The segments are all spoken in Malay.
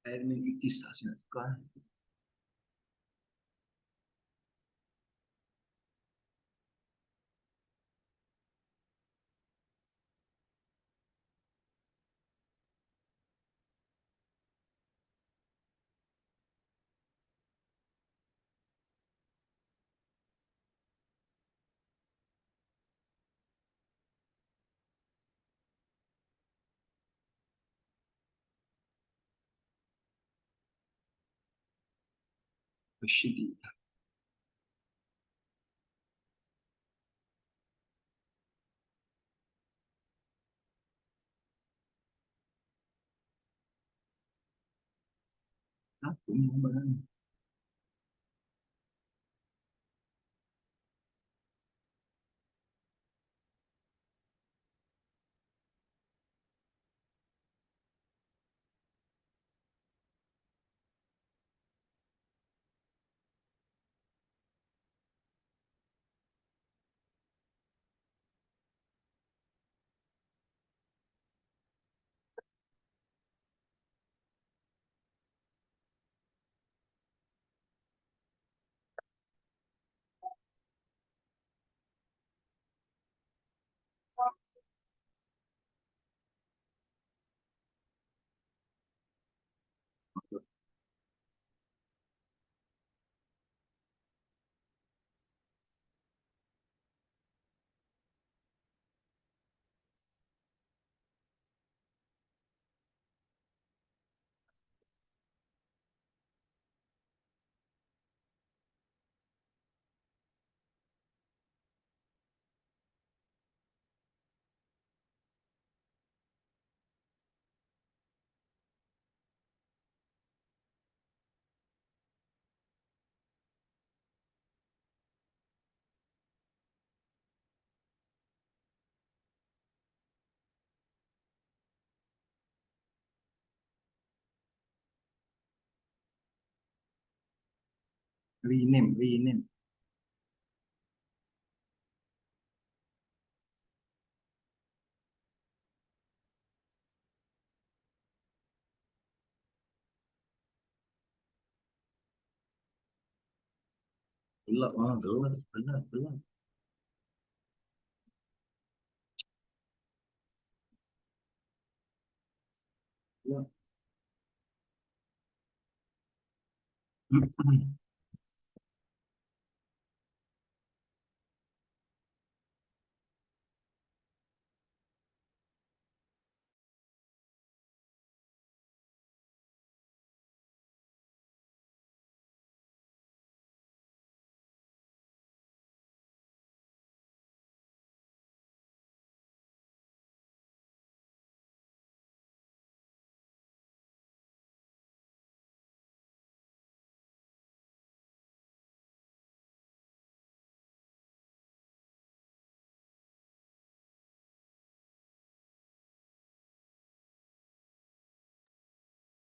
Admin iktisas nak tukar. Bersyidi. Apa ni gambar ni? Rename. Gelap tu. Gelap. Gelap.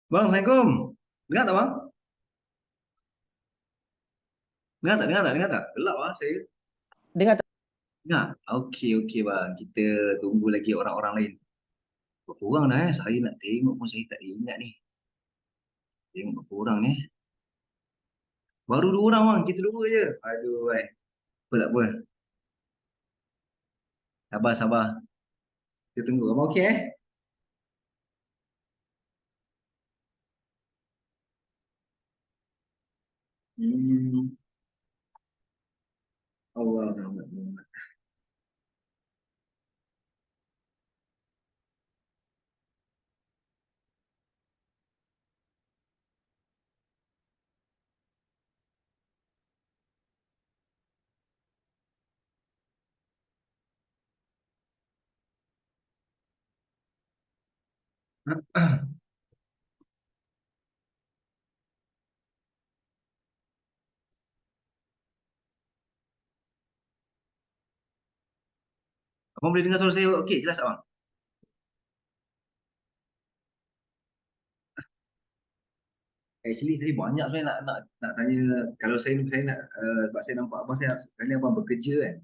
Bang, Assalamualaikum. Dengar tak bang? Dengar tak? Gelap saya. Dengar tak? Dengar? Okey bang. Kita tunggu lagi orang-orang lain. Berapa orang dah Saya nak tengok pun saya tak ingat ni. Tengok berapa orang ni. Baru 2 orang bang. Kita dua je. Aduh, bang. Tak apa. Sabar. Kita tunggu. Abang okey Hmm. Allah. Abang boleh dengar suara saya okey? Jelas tak bang? Actually saya banyak saya nak tanya. Kalau saya nak sebab saya nampak abang, saya nak tanya abang bekerja kan.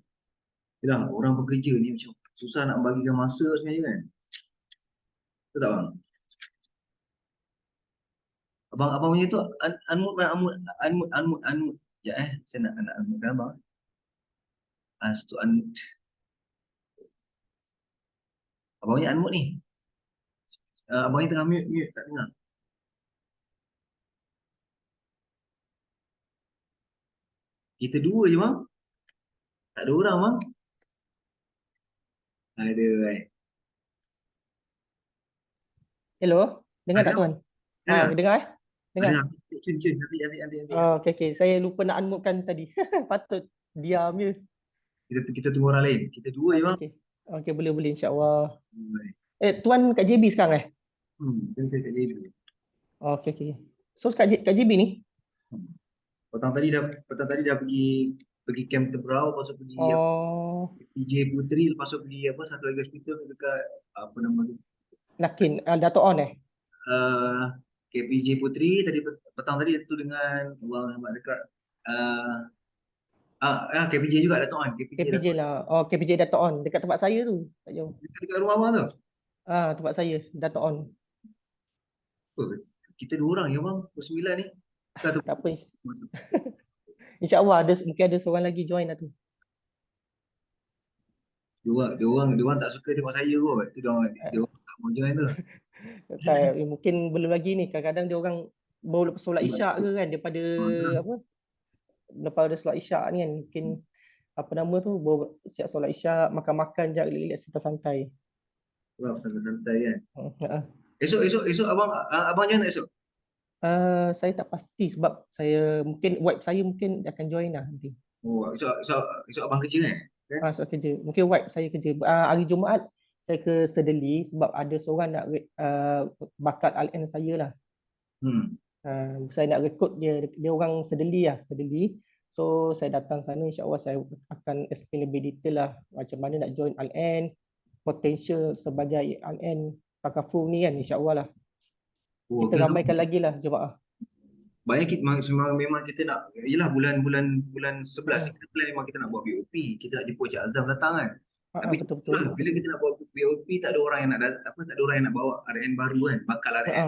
Yalah, orang bekerja ni macam susah nak bagikan masa sebenarnya kan. Betul tak bang? Abang punya tu Anmut mana Anmut. Ya saya nak Anmut kan abang. Tu Anmut. Abang punya Anmut ni. Abang ni tengah mute tak dengar. Kita dua je bang. Tak ada orang bang. Ada Hello, dengar tak Ada. tuan? Ada. Dengar eh? Dengar. Ada. Cun. Nanti. Okey okey. Saya lupa nak unmute-kan tadi. Patut diam je. Kita tunggu orang lain. Kita dua je Okey bang. okey. Okey boleh insya-Allah. Tuan kat JB sekarang eh? Jadi saya kat JB. Okey okey. So kat JB ni? Petang tadi dah pergi camp Tebrau, lepas tu pergi Oh, PJ Puteri, lepas tu pergi satu lagi hospital dekat apa nama tu? Lakin Dato' On eh? Uh, KPJ Puteri tadi petang tadi tu dengan orang Ahmad dekat KPJ juga Dato' An, KPJ KPJ Dato' An. lah. Oh, KPJ Dato' On dekat tempat saya tu. Tak jauh. Dekat rumah abang tu. Tempat saya Dato' On. Oh, kita dua orang ya bang, bersembilan ni. Kita tu Tak apa. masuk. InsyaAllah mungkin ada seorang lagi join lah tu. Dia orang tak suka tengok saya kot. Dia orang tak mau join tu. Mungkin belum lagi ni. Kadang-kadang dia orang baru lepas solat isyak ke kan, daripada Itulah. apa, lepas ada solat isyak ni kan, mungkin apa nama tu, baru siap solat isyak, makan-makan je, relax santai-santai. Wah, santai-santai kan. Uh, Esok abang join tak esok? saya tak pasti sebab mungkin wife saya mungkin akan join lah nanti. Oh, esok abang kerja kan? Soal kerja. Mungkin wife saya kerja. Hari Jumaat saya ke Sedeli sebab ada seorang nak bakat ALN saya lah. Hmm. Saya nak rekrut dia. Dia orang Sedeli lah, Sedeli. So saya datang sana, insya-Allah saya akan explain lebih detail lah macam mana nak join ALN, potential sebagai ALN Takaful ni kan, insya-Allah lah. Oh, Kita ramaikan lagi lah jemaah. banyak kita memang kita nak yalah bulan 11 ni Hmm. kita plan memang kita nak buat BOP, kita nak jemput Cik Azam datang kan. Tapi Betul-betul. bila kita nak buat BOP tak ada orang yang nak tak ada orang yang nak bawa RN baru kan, bakal RN.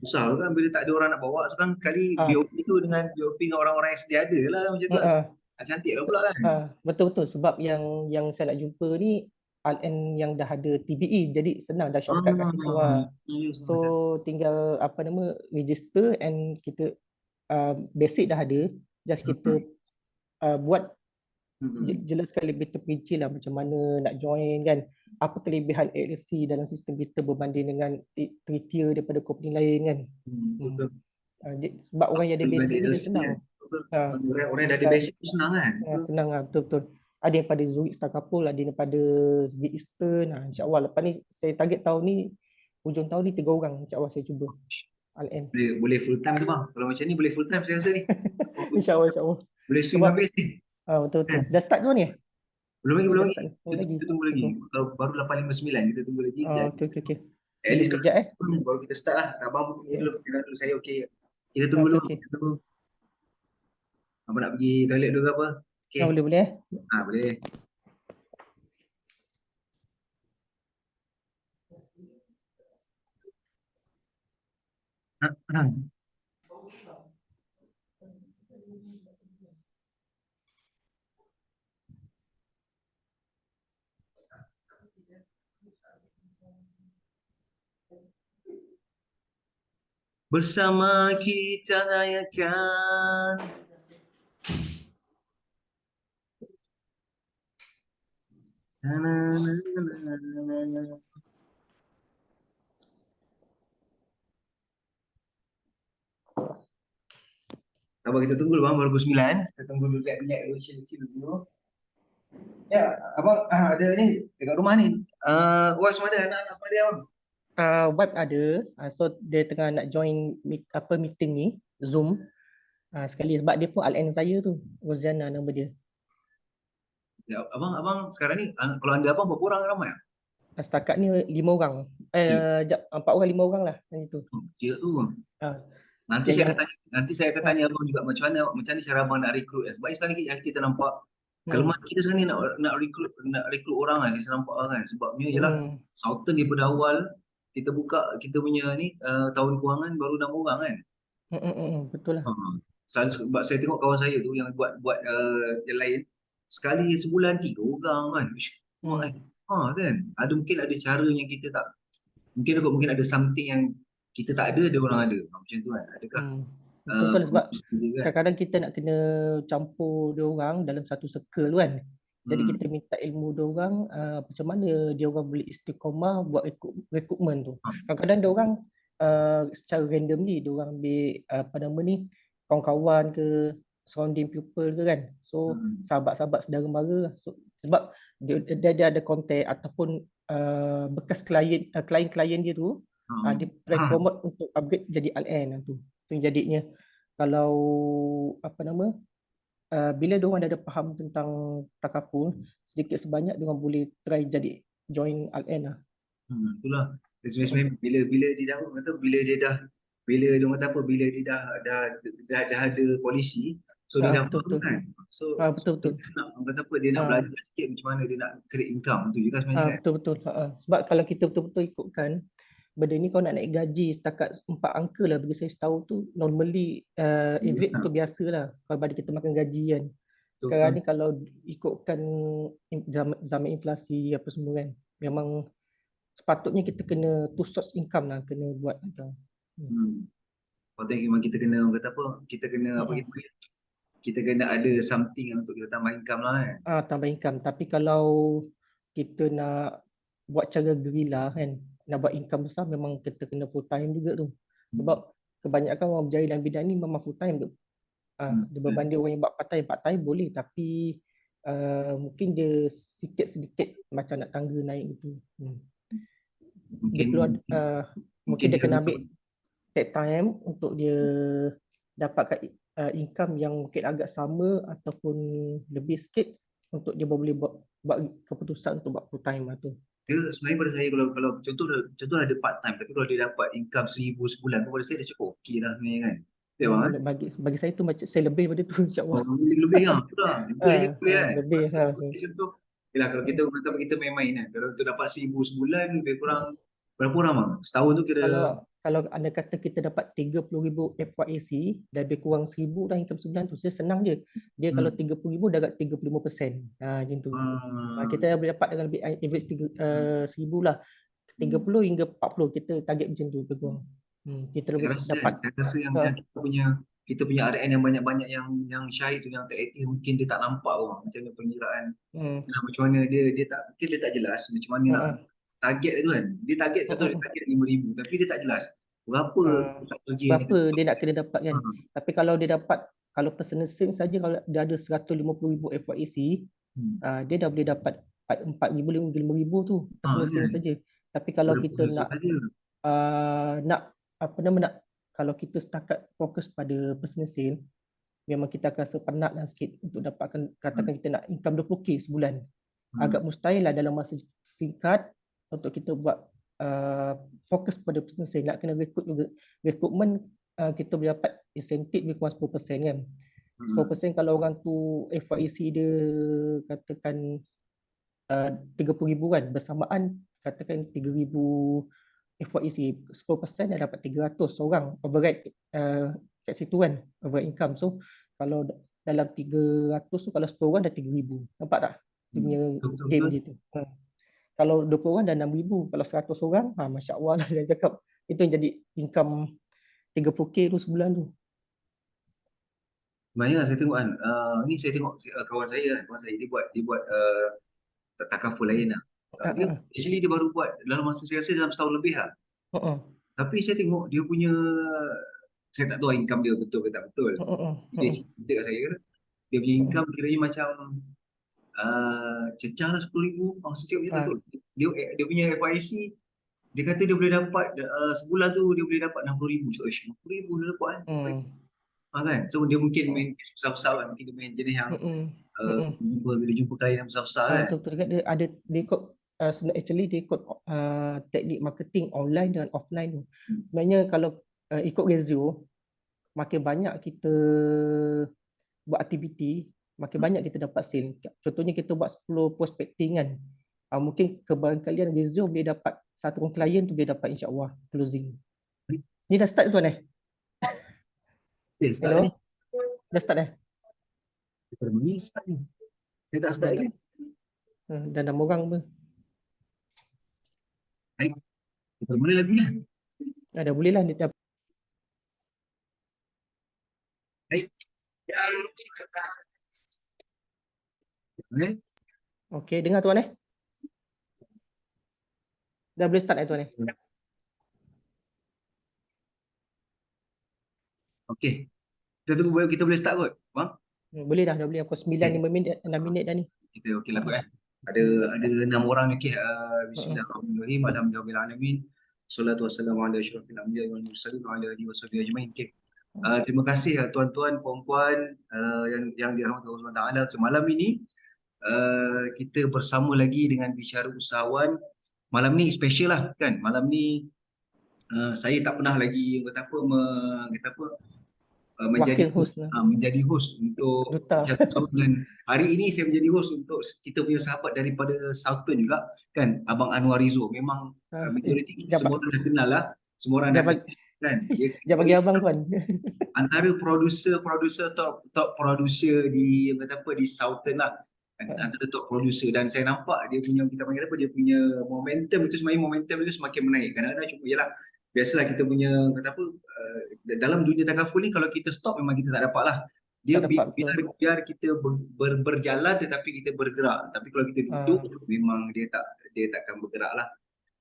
Susah kan bila tak ada orang nak bawa. Sekarang kali BOP tu dengan BOP dengan orang-orang yang sedia ada lah macam tu. Cantik lah pula kan. Betul-betul sebab yang saya nak jumpa ni ALN yang dah ada TBE, jadi senang dah shortcut kat situ lah. So tinggal apa nama, register and kita basic dah ada, just kita buat jelaskan lebih terperinci lah macam mana nak join kan, apa kelebihan LLC dalam sistem kita berbanding dengan 3 tier daripada company lain kan. Sebab orang yang ada basic ni dia senang. Orang yang dah ada basic tu senang kan. Senang lah, betul-betul. Ada yang pada Zurich Stakapul, ada yang pada Great Eastern. InsyaAllah lepas ni saya target tahun ni, hujung tahun ni 3 orang insyaAllah saya cuba ALN. Boleh full time tu bang. Kalau macam ni boleh full time saya rasa ni. InsyaAllah. Boleh swing habis ni. Betul-betul. Dah start tu ni? Belum lagi. Kita tunggu lagi. Baru 8:59 kita tunggu lagi. Okey. At least baru kita start lah. Abang pun dulu saya okey. Kita tunggu dulu. Kita tunggu. Apa nak pergi toilet dulu ke apa? Okay. Boleh. Boleh. Bersama kita rayakan. Abang kita tunggu dulu bang, baru pukul 9. Kita tunggu dulu lihat chill dulu. Ya, abang ada ni dekat rumah ni. Wife semua ada, anak-anak semua ada abang. Wife ada. So dia tengah nak join meeting ni, Zoom. Sekali sebab dia pun ALN saya tu, Roziana nama dia. Ya, abang sekarang ni kalau anda abang berapa orang ramai? Setakat ni 5 orang. 4 orang 5 orang lah macam tu. Kira tu. Nanti saya akan tanya abang juga macam mana cara abang nak rekrut. Sebab sekarang kita nampak kelemahan kita sekarang ni nak rekrut orang lah, saya nampak kan. Sebabnya ialah Southern daripada awal kita buka kita punya ni tahun kewangan baru 6 orang kan. Betul lah. Ha. Sebab saya tengok kawan saya tu yang buat buat yang lain sekali sebulan 3 orang kan. Ish, kuat Hmm. kan. Kan. Mungkin ada cara yang kita tak, mungkin ada something yang kita tak ada orang ada. Macam tu kan. Adakah Betul lah, sebab kan? kadang-kadang kita nak kena campur dia orang dalam satu circle kan. Jadi kita minta ilmu dia orang macam mana dia orang boleh istiqamah buat rekrutmen tu. Kadang-kadang dia orang secara randomly dia orang ambil apa nama ni, kawan-kawan ke, surrounding people ke kan. So sahabat-sahabat saudara mara lah. So, sebab dia ada kontak ataupun bekas klien dia tu dia try promote untuk upgrade jadi LN tu. Tu yang jadinya kalau apa nama bila dia orang dah ada faham tentang takaful, sedikit sebanyak dia orang boleh try jadi join LN lah. Itulah. Sebenarnya bila dia dah kata bila dia kata apa, bila dia dah ada polisi, so dia dah Betul faham betul. kan. So Betul betul. dia nak kata apa, dia nak belajar sikit macam mana dia nak create income tu juga sebenarnya kan. Betul betul. Sebab kalau kita betul-betul ikutkan benda ni, kau nak naik gaji setakat 4 angka lah bagi saya setahu tu normally average tu biasa lah kalau bagi kita makan gaji kan. Sekarang ni kalau ikutkan zaman inflasi apa semua kan, memang sepatutnya kita kena two source income lah kena buat macam. Patutnya memang kita kena orang kata apa, kita kena apa kita kena ada something untuk kita tambah income lah kan. Tambah income. Tapi kalau kita nak buat cara gerila kan, nak buat income besar, memang kita kena full time juga tu. Sebab kebanyakan orang berjaya dalam bidang ni memang full time tu. Dia berbanding orang yang buat part time boleh, tapi mungkin dia sikit-sedikit macam nak tangga naik gitu. Dia perlu mungkin dia kena ambil take time untuk dia dapatkan income yang mungkin agak sama ataupun lebih sikit untuk dia boleh buat keputusan untuk buat full time lah tu. Dia sebenarnya pada saya kalau contoh ada part time, tapi kalau dia dapat income 1,000 sebulan pun pada saya dah cukup okey lah sebenarnya kan. Betul bang? Bagi saya tu macam saya lebih pada tu insya-Allah. Lebih lah. Lebih aja boleh kan. Lebih Contoh, yalah kalau kita kata kita main-main kan. Kalau tu dapat 1,000 sebulan lebih kurang berapa orang bang? Setahun tu kira kalau anda kata kita dapat 30,000 FYAC dan lebih kurang 1,000 dah income sebulan tu, saya senang je. Dia kalau 30,000 dah agak 35%. Macam tu. Kita boleh dapat dengan lebih average 1,000 lah. 30 hingga 40 kita target macam tu lebih kurang. Kita dapat. Saya rasa yang kita punya RN yang banyak-banyak yang syahid tu, yang tak aktif, mungkin dia tak nampak orang macam mana penyiraan. Macam mana dia tak jelas macam mana nak target tu kan. Dia target dia target 5,000 tapi dia tak jelas berapa kerja yang dia nak kena dapat kan. Tapi kalau dia dapat, kalau personal sale saja kalau dia ada 150,000 FYAC, dia dah boleh dapat 4,000 5,000 tu personal sale saja. Tapi kalau kita nak apa nama nak kalau kita setakat fokus pada personal sale, memang kita akan rasa penat lah sikit untuk dapatkan, katakan kita nak income 20k sebulan. Agak mustahil lah dalam masa singkat untuk kita buat fokus pada personal sale. Nak kena rekrut juga. Rekrutmen kita boleh dapat insentif lebih kurang 10% kan. 10% kalau orang tu FYEC dia katakan 30,000 kan, bersamaan katakan 3,000 FYEC, 10% dah dapat 300 orang override kat situ kan, override income. So kalau dalam 300 tu, kalau 10 orang dah 3,000. Nampak tak? Dia punya game gitu. Kalau 20 orang dah 6,000. Kalau 100 orang, Masya Allah lah saya cakap. Itu yang jadi income 30k tu sebulan tu. Banyak saya tengok kan. Ni saya tengok kawan saya dia buat takaful lain lah. Dia baru buat dalam masa saya rasa dalam setahun lebih lah. Tapi saya tengok dia punya, saya tak tahu income dia betul ke tak betul. Dia cerita kat saya, dia punya income kiranya macam cecah lah 10,000. Saya cakap macam tu. Dia punya FYC, dia kata dia boleh dapat sebulan tu dia boleh dapat 60,000. 60,000 dia dapat kan. So dia mungkin main besar-besar kan. Mungkin dia main jenis yang dia jumpa klien yang besar-besar kan. Betul. Dia ikut actually dia ikut teknik marketing online dan offline tu. Sebenarnya kalau ikut ratio, makin banyak kita buat aktiviti, makin banyak kita dapat sale. Contohnya kita buat 10 prospecting kan. Mungkin kebarangkalian Rizzo boleh dapat satu orang klien tu boleh dapat insya-Allah closing. Ni dah start tuan eh? Okay, start Hello? ni. Dah start eh? Ni start ni. Saya tak start lagi. Dan 6 orang pun. Baik. Kita mula lagi lah. Dah boleh lah. Baik. Okay. Okey, dengar tuan eh? Dah boleh start eh tuan eh? Okey. Kita tunggu baru kita boleh start kot, bang. Boleh dah boleh. Aku 9 minit 6 minit dah ni. Kita okey lah kot eh. Ada 6 orang ni. Okey. Bismillahirrahmanirrahim. Alhamdulillahirabbil Salatu wassalamu ala asyrafil anbiya'i wal mursalin wa ala alihi washabihi ajmain. Okey. Terima kasih tuan-tuan, puan-puan yang dirahmati Allah Subhanahu Wa Taala. Malam ini kita bersama lagi dengan bicara usahawan. Malam ni special lah kan. Malam ni saya tak pernah lagi kata apa menjadi Wakil host lah. menjadi host untuk Duta. dan hari ini saya menjadi host untuk kita punya sahabat daripada Southern juga kan, Abang Anwar Rizzo. Memang majoriti semua orang dah kenal lah, semua orang dah kenal kan. Jangan bagi abang tuan. Antara producer top producer di kata apa di Southern lah, antara top producer. Dan saya nampak dia punya, kita panggil apa, dia punya momentum itu semakin menaik. Kadang-kadang cuma yalah, biasalah kita punya kata apa, dalam dunia takaful ni kalau kita stop memang kita tak dapat lah. Dia biar kita berjalan tetapi kita bergerak. Tapi kalau kita duduk memang dia takkan bergerak lah.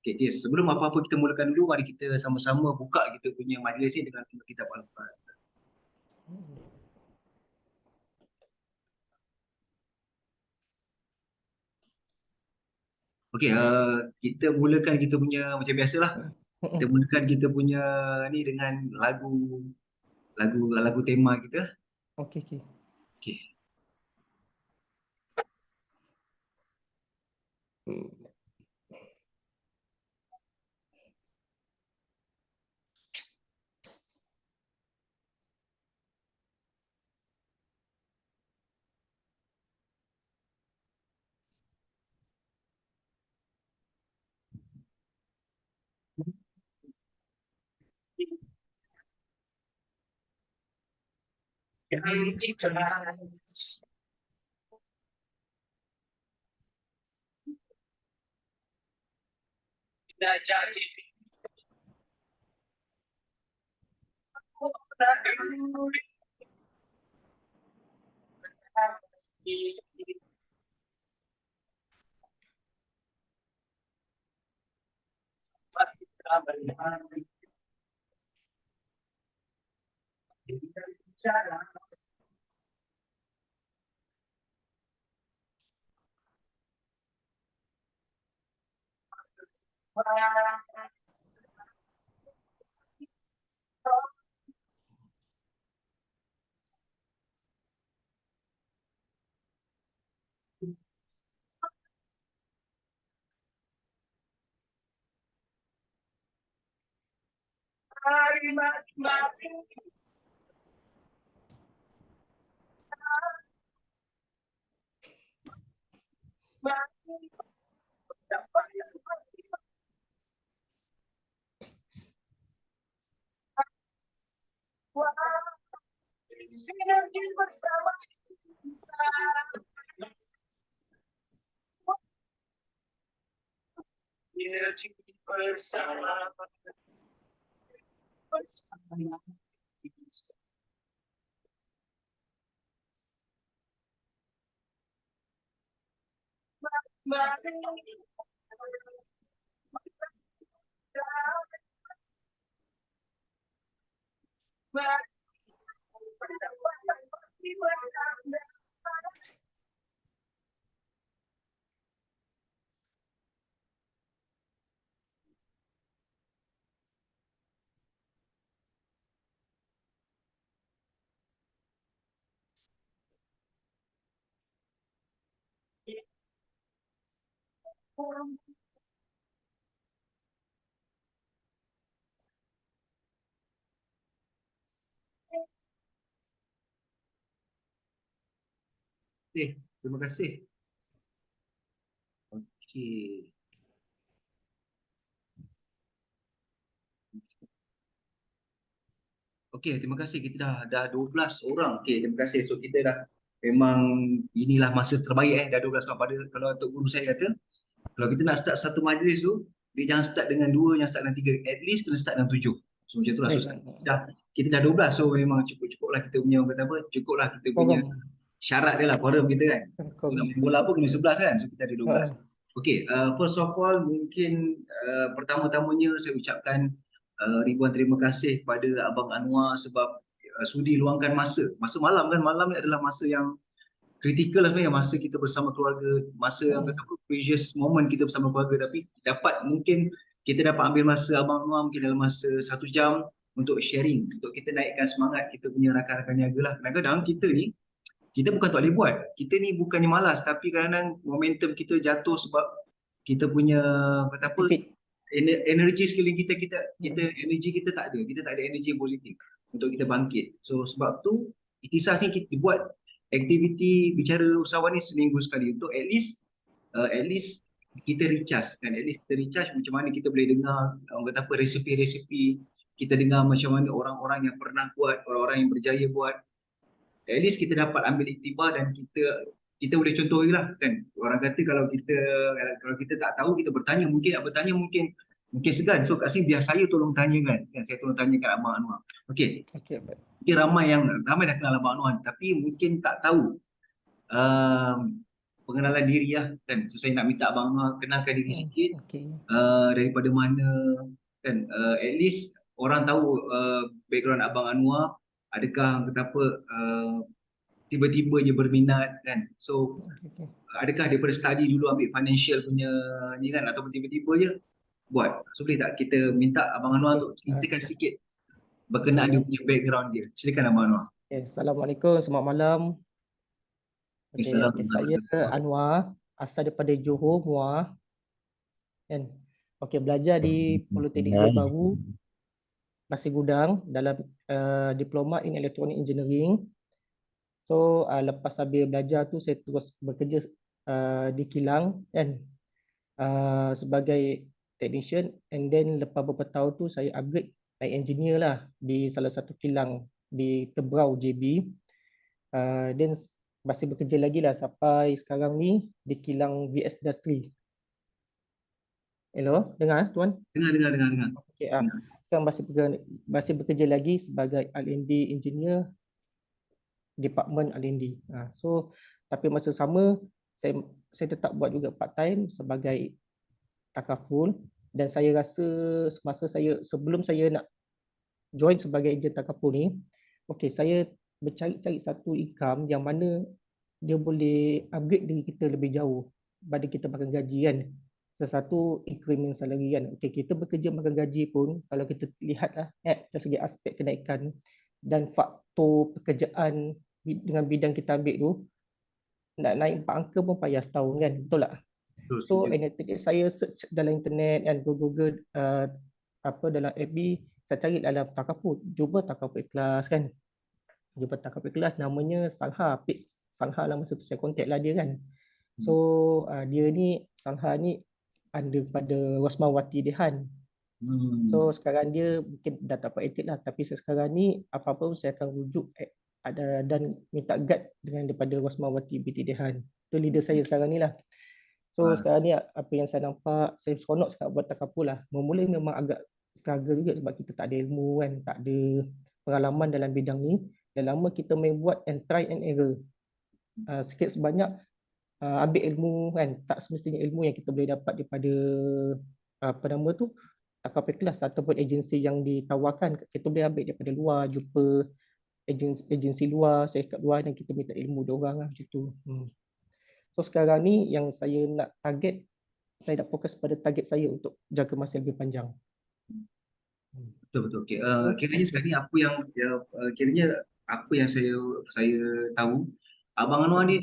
Okay, sebelum apa-apa kita mulakan dulu, mari kita sama-sama buka kita punya majlis ni dengan kitab Al-Quran. Okey, kita mulakan kita punya macam biasalah. Kita mulakan kita punya ni dengan lagu tema kita. Okey. Okey. Terima kasih. Okey. Okey, terima kasih. Kita dah 12 orang. Okey, terima kasih. So kita dah memang inilah masa terbaik dah 12 orang. Pada kalau untuk guru saya kata, kalau kita nak start satu majlis tu, dia jangan start dengan 2, jangan start dengan 3. At least kena start dengan 7. So macam tu lah. So Baik. dah, kita dah 12. So memang cukup-cukup lah kita punya, kata apa, cukup lah kita punya Quorum. syarat dia lah, quorum kita kan. So, nak main bola pun kena 11 kan. So kita ada 12. Okey, first of all mungkin pertama-tamanya saya ucapkan ribuan terima kasih kepada Abang Anwar sebab sudi luangkan masa. Masa malam kan, malam ni adalah masa yang kritikal lah sebenarnya, masa kita bersama keluarga, masa yang kata precious moment kita bersama keluarga, tapi kita dapat ambil masa Abang Anwar mungkin dalam masa 1 jam untuk sharing, untuk kita naikkan semangat kita punya rakan-rakan niaga lah. Kadang-kadang kita ni, kita bukan tak boleh buat. Kita ni bukannya malas, tapi kadang-kadang momentum kita jatuh sebab kita punya, kata apa, energi sekeliling kita energi kita tak ada. Kita tak ada energi yang positif untuk kita bangkit. So sebab tu Ikhtisas ni kita buat aktiviti bicara usahawan ni seminggu sekali untuk at least kita recharge kan. At least kita recharge macam mana kita boleh dengar orang kata apa, resepi-resepi. Kita dengar macam mana orang-orang yang pernah buat, orang-orang yang berjaya buat. At least kita dapat ambil iktibar dan kita boleh contohi lah kan. Orang kata kalau kita tak tahu, kita bertanya, mungkin nak bertanya mungkin segan. So kat sini biar saya tolong tanya kan. Saya tolong tanya kat Abang Anwar. Okey. Mungkin ramai dah kenal Abang Anwar tapi mungkin tak tahu pengenalan diri lah kan. So saya nak minta Abang Anwar kenalkan diri sikit. Daripada mana kan, at least orang tahu background Abang Anwar. Adakah kata apa, tiba-tiba je berminat kan. So adakah daripada study dulu ambil financial punya ni kan, ataupun tiba-tiba je buat. So boleh tak kita minta Abang Anwar untuk ceritakan sikit berkenaan dia punya background dia. Silakan Abang Anwar. Assalamualaikum, selamat malam. Saya Anwar, asal daripada Johor, Muar. Kan? Belajar di Politeknik Johor Bahru, Pasir Gudang dalam Diploma in Electronic Engineering. So lepas habis belajar tu saya terus bekerja di kilang kan, sebagai technician, and then lepas beberapa tahun tu saya upgrade naik engineer lah di salah satu kilang di Tebrau JB. Then masih bekerja lagi lah sampai sekarang ni di kilang VS Industry. Hello, dengar tuan? Dengar. Okey, sekarang masih bekerja lagi sebagai R&D engineer department R&D. So tapi masa sama saya tetap buat juga part time sebagai takaful, dan saya rasa semasa sebelum saya nak join sebagai ejen takaful ni, saya bercari-cari satu income yang mana dia boleh upgrade diri kita lebih jauh pada kita makan gaji kan. Satu increment salary kan. Kita bekerja makan gaji pun kalau kita lihatlah dari segi aspek kenaikan dan faktor pekerjaan dengan bidang kita ambil tu, nak naik 4 angka pun payah setahun kan, betul tak? So saya search dalam internet dan Google dalam FB, saya cari dalam takaful, jumpa takaful ikhlas kan. Jumpa takaful ikhlas namanya Sangha, page Sangha lah, masa tu saya contact lah dia kan. So dia ni, Sangha ni under pada Rosmawati Dehan. So sekarang dia mungkin dah tak aktif lah, tapi sekarang ni apa-apa saya akan rujuk dan minta guide dengan daripada Rosmawati binti Dehan. Itu leader saya sekarang ni lah. So sekarang ni apa yang saya nampak, saya seronok sekali buat takaful lah. Memula memang agak struggle juga sebab kita tak ada ilmu kan, tak ada pengalaman dalam bidang ni. Dan lama kita main buat and try and error. Sikit sebanyak ambil ilmu kan, tak semestinya ilmu yang kita boleh dapat daripada takaful kelas ataupun agensi yang ditawarkan. Kita boleh ambil daripada luar, jumpa agensi luar, syarikat luar, dan kita minta ilmu diorang lah macam tu. So sekarang ni yang saya nak target, saya nak fokus pada target saya untuk jangka masa lebih panjang. Betul. Kiranya sekarang ni apa yang saya tahu, Abang Anwar ni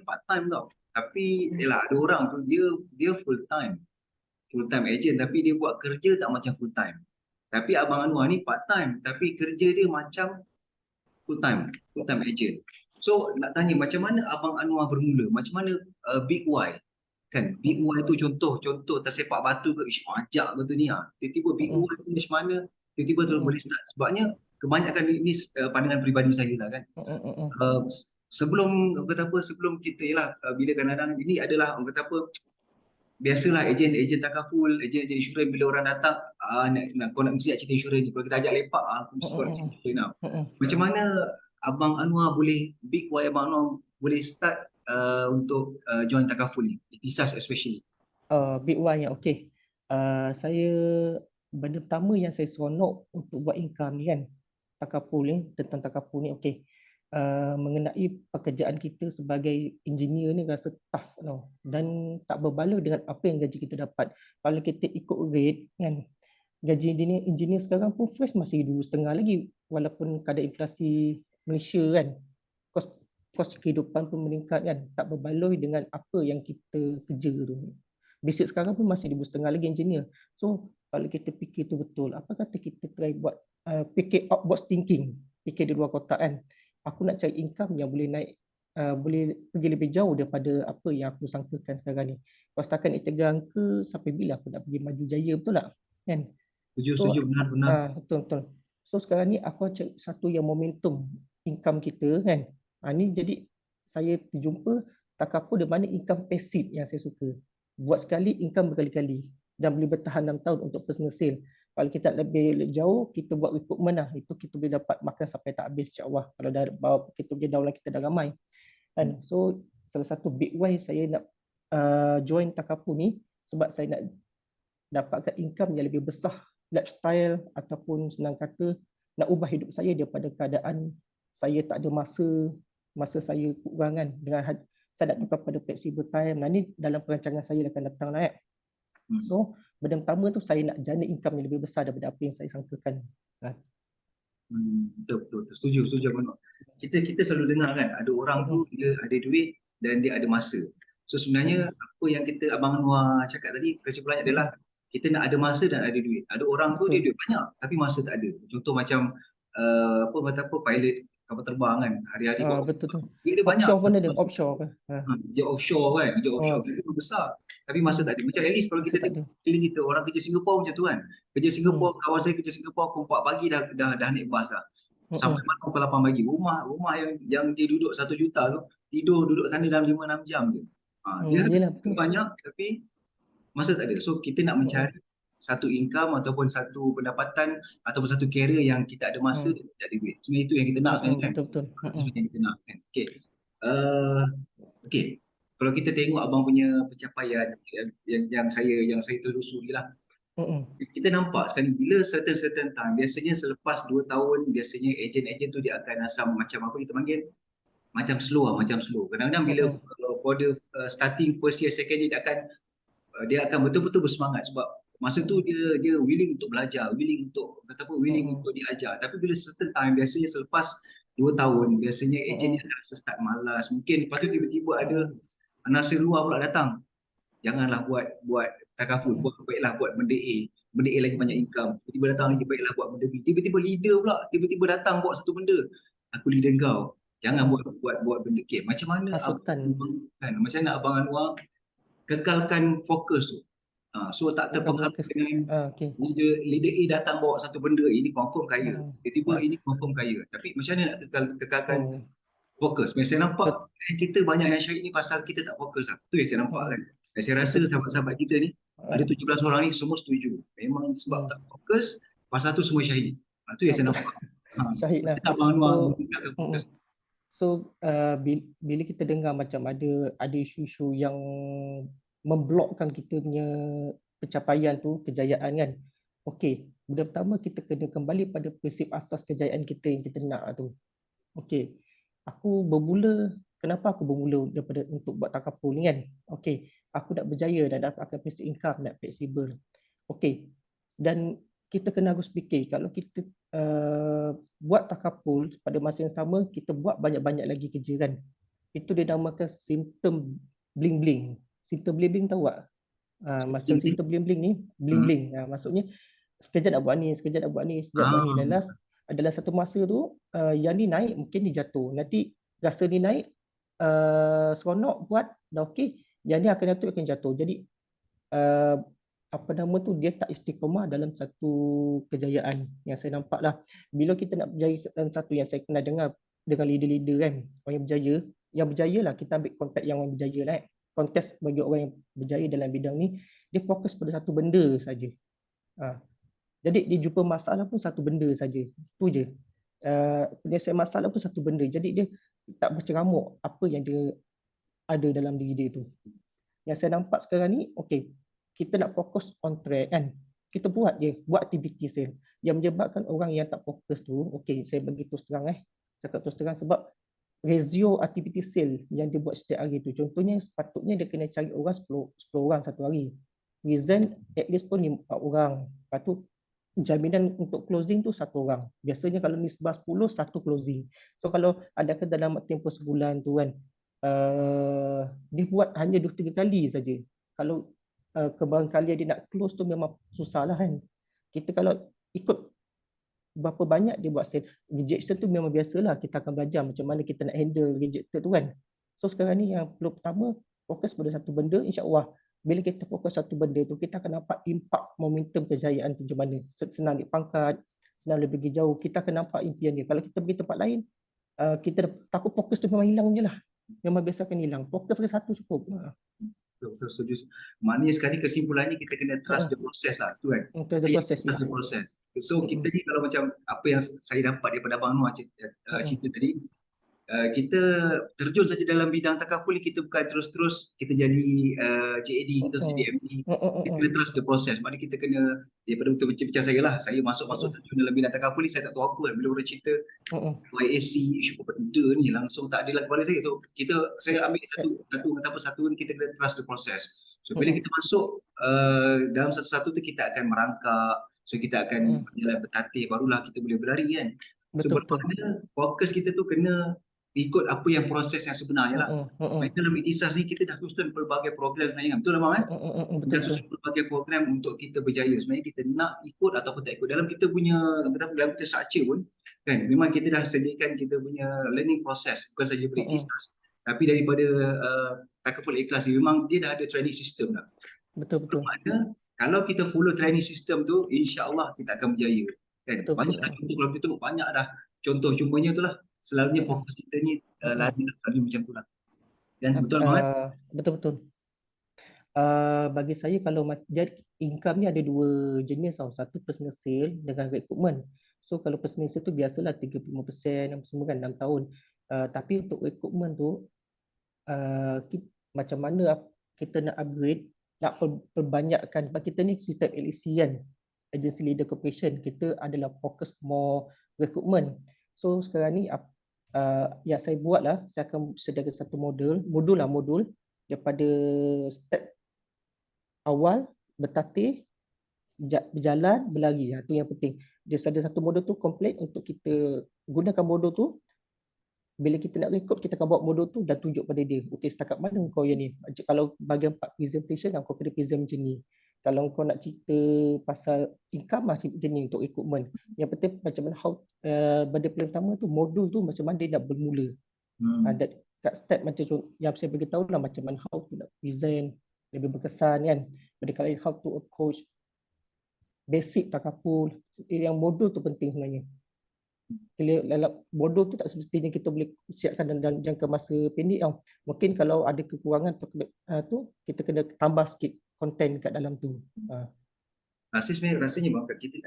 part time tau. Tapi yalah, ada orang tu dia full time agent, tapi dia buat kerja tak macam full time. Tapi Abang Anwar ni part time tapi kerja dia macam full time agent. So nak tanya macam mana Abang Anwar bermula, macam mana big why Kan BUI tu contoh tersepak batu ke, ish ajak betul ni. Tiba-tiba BUI tu macam mana, tiba-tiba terus boleh start. Sebabnya kebanyakan ini pandangan peribadi saya lah kan. Sebelum orang kata apa, sebelum kita ialah bila kadang-kadang ini adalah orang kata apa, biasalah ejen takaful, ejen insurans bila orang datang, kau nak mesti nak cerita insurans ni, kalau kita ajak lepak, aku mesti kau nak cerita insurans now. Macam mana Abang Anwar boleh, big why Abang Anwar boleh start untuk join takaful ni, Ikhtisas especially? Big one yang okey. Saya benda pertama yang saya seronok untuk buat income ni kan, takaful ni, tentang takaful ni okey. Mengenai pekerjaan kita sebagai engineer ni rasa tough tau, dan tak berbaloi dengan apa yang gaji kita dapat. Kalau kita ikut rate kan, gaji engineer sekarang pun fresh masih 2,5 lagi, walaupun kadar inflasi Malaysia kan, kos kehidupan pun meningkat kan, tak berbaloi dengan apa yang kita kerja tu. Basic sekarang pun masih 2,5 lagi engineer. So kalau kita fikir tu betul, apa kata kita try buat fikir out box thinking, fikir di luar kotak kan. Aku nak cari income yang boleh naik, boleh pergi lebih jauh daripada apa yang aku sangkakan sekarang ni. Kalau setakat ni 3 angka, sampai bila aku nak pergi maju jaya, betul tak? Kan? Setuju, benar. Betul. So sekarang ni aku cari satu yang momentum income kita kan. Ni jadi saya terjumpa takaful di mana income passive yang saya suka. Buat sekali income berkali-kali dan boleh bertahan 6 tahun untuk personal sale. Kalau kita lebih jauh, kita buat recruitment lah. Itu kita boleh dapat makan sampai tak habis, insyaAllah. Kalau dah bawa kita punya downline kita dah ramai. Kan? So salah satu big why saya nak join takaful ni sebab saya nak dapatkan income yang lebih besar, lifestyle ataupun senang kata nak ubah hidup saya daripada keadaan saya tak ada masa saya kurangan dengan saya nak tukar pada flexible time. Ini dalam perancangan saya akan datang lah. So benda pertama tu saya nak jana income yang lebih besar daripada apa yang saya sangkakan. Betul. Setuju Abang. Kita selalu dengar kan, ada orang tu dia ada duit dan dia ada masa. So sebenarnya apa yang Abang Anwar cakap tadi, kesimpulannya adalah kita nak ada masa dan ada duit. Ada orang tu dia duit banyak tapi masa tak ada. Contoh macam pilot kapal terbang kan, hari-hari betul tu. Duit dia Offshore banyak. pun ada, offshore kan. Kerja offshore kan, itu besar. Tapi masa tak ada. Macam at least kalau kita tengok kita orang kerja Singapura macam tu kan. Kerja Singapura, kawan saya kerja Singapura pukul 4 pagi dah naik bas dah. Sampai mana pukul 8 pagi. Rumah yang dia duduk 1 juta tu, duduk sana dalam 5-6 jam je. Dia banyak tapi masa tak ada. So kita nak mencari satu income ataupun satu pendapatan ataupun satu career yang kita ada masa dan kita ada duit. Sebenarnya itu yang kita nak kan. Betul. Itu yang kita nak kan. Okey. Kalau kita tengok abang punya pencapaian yang saya telusuri lah. Kita nampak sekarang bila certain time, biasanya selepas 2 tahun, biasanya ejen-ejen tu dia akan asam macam apa kita panggil, macam slow. Kadang-kadang bila pada starting first year, second year, dia akan betul-betul bersemangat sebab masa tu dia willing untuk belajar, willing untuk diajar. Tapi bila certain time, biasanya selepas 2 tahun, biasanya ejen dia akan start malas. Mungkin lepas tu tiba-tiba ada nasir luar pula datang. Janganlah buat takaful, baiklah buat benda A. Benda A lagi banyak income. Tiba-tiba datang lagi, baiklah buat benda B. Tiba-tiba leader pula, tiba-tiba datang buat satu benda. Aku leader kau. Jangan buat benda A. Macam mana macam mana Abang Anwar kekalkan fokus tu? So tak terpengaruh dengan leader A datang bawa satu benda, ini confirm kaya. Tiba-tiba ini confirm kaya. Tapi macam mana nak kekalkan fokus? Saya nampak kita banyak yang syahid ni pasal kita tak fokus lah. Itu yang saya nampak kan. Dan saya rasa sahabat-sahabat kita ni, ada 17 orang ni semua setuju. Memang sebab tak fokus, pasal tu semua syahid. Itu yang saya nampak. Syahid lah. Abang Anwar meningkatkan fokus. So bila kita dengar macam ada isu-isu yang memblokkan kita punya pencapaian tu, kejayaan kan. Okey, benda pertama kita kena kembali pada prinsip asas kejayaan kita yang kita nak tu. Okey, kenapa aku bermula daripada untuk buat takaful ni kan? Okey, aku nak berjaya dan dapatkan passive income, nak fleksibel. Okey, dan kita kena harus fikir kalau kita buat takaful pada masa yang sama, kita buat banyak-banyak lagi kerja kan. Itu dinamakan simptom bling-bling. Simptom bling-bling tahu tak? Macam simptom bling-bling ni, bling-bling. Maksudnya sekejap nak buat ni, sekejap nak buat ni. Dan last, dalam satu masa tu, yang ni naik, mungkin ni jatuh. Nanti rasa ni naik, seronok buat, dah okey. yang ni akan jatuh. Jadi apa nama tu, dia tak istiqamah dalam satu kejayaan yang saya nampak lah. Bila kita nak berjaya dalam satu, yang saya pernah dengar dengan leader-leader kan, orang yang berjaya lah, kita ambil konteks yang orang berjaya lah. Konteks bagi orang yang berjaya dalam bidang ni, dia fokus pada satu benda saja. Jadi dia jumpa masalah pun satu benda saja. Itu je. Penyelesaian masalah pun satu benda. Jadi dia tak berceramuk apa yang dia ada dalam diri dia tu. Yang saya nampak sekarang ni, okey, kita nak fokus on track kan. Kita buat aktiviti sale. Yang menyebabkan orang yang tak fokus tu, okey, saya bagi terus terang cakap terus terang, sebab ratio aktiviti sale yang dia buat setiap hari tu, contohnya sepatutnya dia kena cari orang 10 orang satu hari. Reason at least pun 4 orang. Lepas tu jaminan untuk closing tu 1 orang. Biasanya kalau nisbah 10, 1 closing. So kalau ada ke dalam tempoh sebulan tu kan, dia buat hanya 2-3 kali saja. Kalau kebarangkalian dia nak close tu memang susah lah kan. Kita kalau ikut berapa banyak dia buat sale, rejection tu memang biasalah, kita akan belajar macam mana kita nak handle rejected tu kan. So sekarang ni yang perlu pertama, fokus pada satu benda, insya-Allah bila kita fokus satu benda tu, kita akan nampak impak momentum kejayaan tu macam mana. Senang naik pangkat, senang lebih pergi jauh, kita akan nampak impian dia. Kalau kita pergi tempat lain, kita takut fokus tu memang hilang je lah. Memang biasa akan hilang. Fokus pada satu cukup. Betul, setuju. Maknanya sekarang ni kesimpulannya kita kena trust the process lah tu kan. Trust the process, trust the process. So kita ni kalau macam apa yang saya dapat daripada Abang Noor cerita tadi, kita terjun saja dalam bidang takaful ni, kita bukan terus-terus kita jadi JAD, kita jadi MD. Kita kena trust the process. Maknanya kita kena, daripada betul-betul macam saya lah, saya masuk terjun dalam bidang takaful ni, saya tak tahu apa kan. Bila orang cerita YAC, isu benda ni langsung tak ada lah kepala saya. So saya ambil satu ni, kita kena trust the process. So bila kita masuk dalam satu-satu tu, kita akan merangkak. So kita akan berjalan bertatih, barulah kita boleh berlari kan. So bermakna fokus kita tu kena ikut apa yang proses yang sebenarnya lah. Dalam Ikhtisas ni kita dah susun pelbagai program sebenarnya. Betul tak, Mak? Kita susun pelbagai program untuk kita berjaya. Sebenarnya kita nak ikut ataupun tak ikut. Dalam kita punya structure pun kan, memang kita dah sediakan kita punya learning process, bukan saja Ikhtisas, tapi daripada Takaful Ikhlas ni memang dia dah ada training system dah. Betul. Makna kalau kita follow training system tu, insya-Allah kita akan berjaya. Kan? Banyak dah contoh, kalau kita banyak dah contoh, cumanya tu lah selalunya fokus kita ni lari selalu macam tu lah. Dan betul banget. Betul. Bagi saya kalau income ni ada 2 jenis tau. Satu personal sale dengan recruitment. So kalau personal sale tu biasalah 35% semua kan 6 tahun. Tapi untuk recruitment tu macam mana kita nak upgrade, nak perbanyakkan. Sebab kita ni sistem LEC kan, Agency Leader Corporation, kita adalah fokus more recruitment. So sekarang ni yang saya buat lah, saya akan sediakan satu modul daripada step awal, bertatih, berjalan, berlari. Itu yang penting. Dia ada satu modul tu komplit untuk kita gunakan modul tu. Bila kita nak record, kita akan bawa modul tu dan tunjuk pada dia. Okey, setakat mana kau yang ni? Kalau bahagian part presentation, kau kena present macam ni. Kalau kau nak cerita pasal income, macam ni untuk recruitment. Yang penting macam mana benda pertama tu, modul tu macam mana dia nak bermula. Kat step macam yang saya beritahu lah, macam mana how to nak present lebih berkesan kan. Benda kali how to approach basic takaful. Yang modul tu penting sebenarnya. Dalam modul tu tak semestinya kita boleh siapkan dalam jangka masa pendek. Mungkin kalau ada kekurangan tu, kita kena tambah sikit konten kat dalam tu. Rasanya kita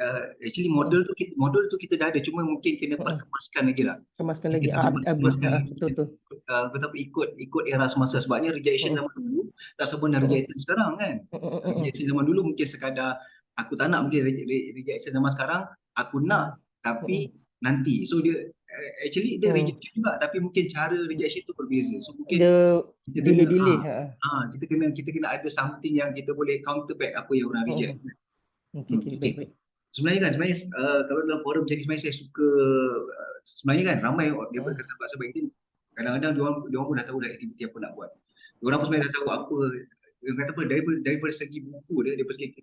actually modul tu kita dah ada, cuma mungkin kena perkemaskan lagi lah. Kemaskan lagi. Betul. Betapa ikut era semasa, sebabnya rejection zaman dulu tak sempurna rejection sekarang kan. Rejection zaman dulu mungkin sekadar aku tak nak, mungkin rejection zaman sekarang aku nak tapi nanti. So dia actually dia rejection juga, tapi mungkin cara rejection tu berbeza. So mungkin kita kena ada something yang kita boleh counter back apa yang orang reject. Baik. Sebenarnya kalau dalam forum jadi, sebenarnya saya suka sebenarnya kan ramai daripada sahabat-sahabat kita, kadang-kadang dia orang pun dah tahu dah aktiviti apa nak buat. Dia orang pun sebenarnya dah tahu apa yang kata apa, daripada segi buku dia, daripada segi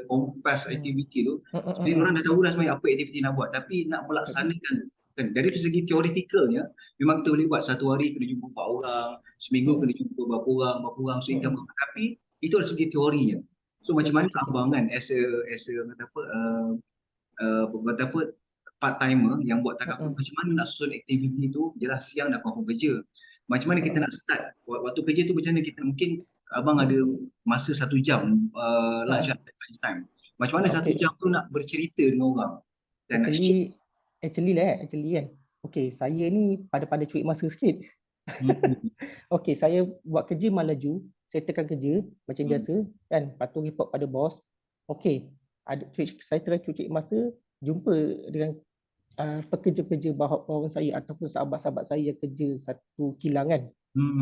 kompas aktiviti tu, sebenarnya orang dah tahu dah sebenarnya apa aktiviti nak buat, tapi nak melaksanakan kan dari segi teoretikalnya memang kita boleh buat satu hari kena jumpa 4 orang, seminggu Mm-mm. kena jumpa berapa orang, so income Mm-mm. berapa. Tapi itu adalah segi teorinya. So macam mana Betul. abang kan as a kata apa, kata apa, part timer yang buat takaful, Mm-mm. macam mana nak susun aktiviti tu, jelas siang dah confirm kerja. Macam mana kita Mm-mm. nak start waktu kerja tu, macam mana kita, mungkin abang ada Mm-mm. masa 1 jam lunch Ah, time. Macam mana satu okay. jam tu nak bercerita dengan orang dan nak share. Actually, actually kan. Okay, saya ni pada curi masa sikit. Hmm. Okay, saya buat kerja malam laju, saya tekan kerja macam Hmm. biasa kan, patuh report pada bos. Okay, saya try cuci masa jumpa dengan pekerja-pekerja bahawan saya ataupun sahabat-sahabat saya yang kerja satu kilang kan.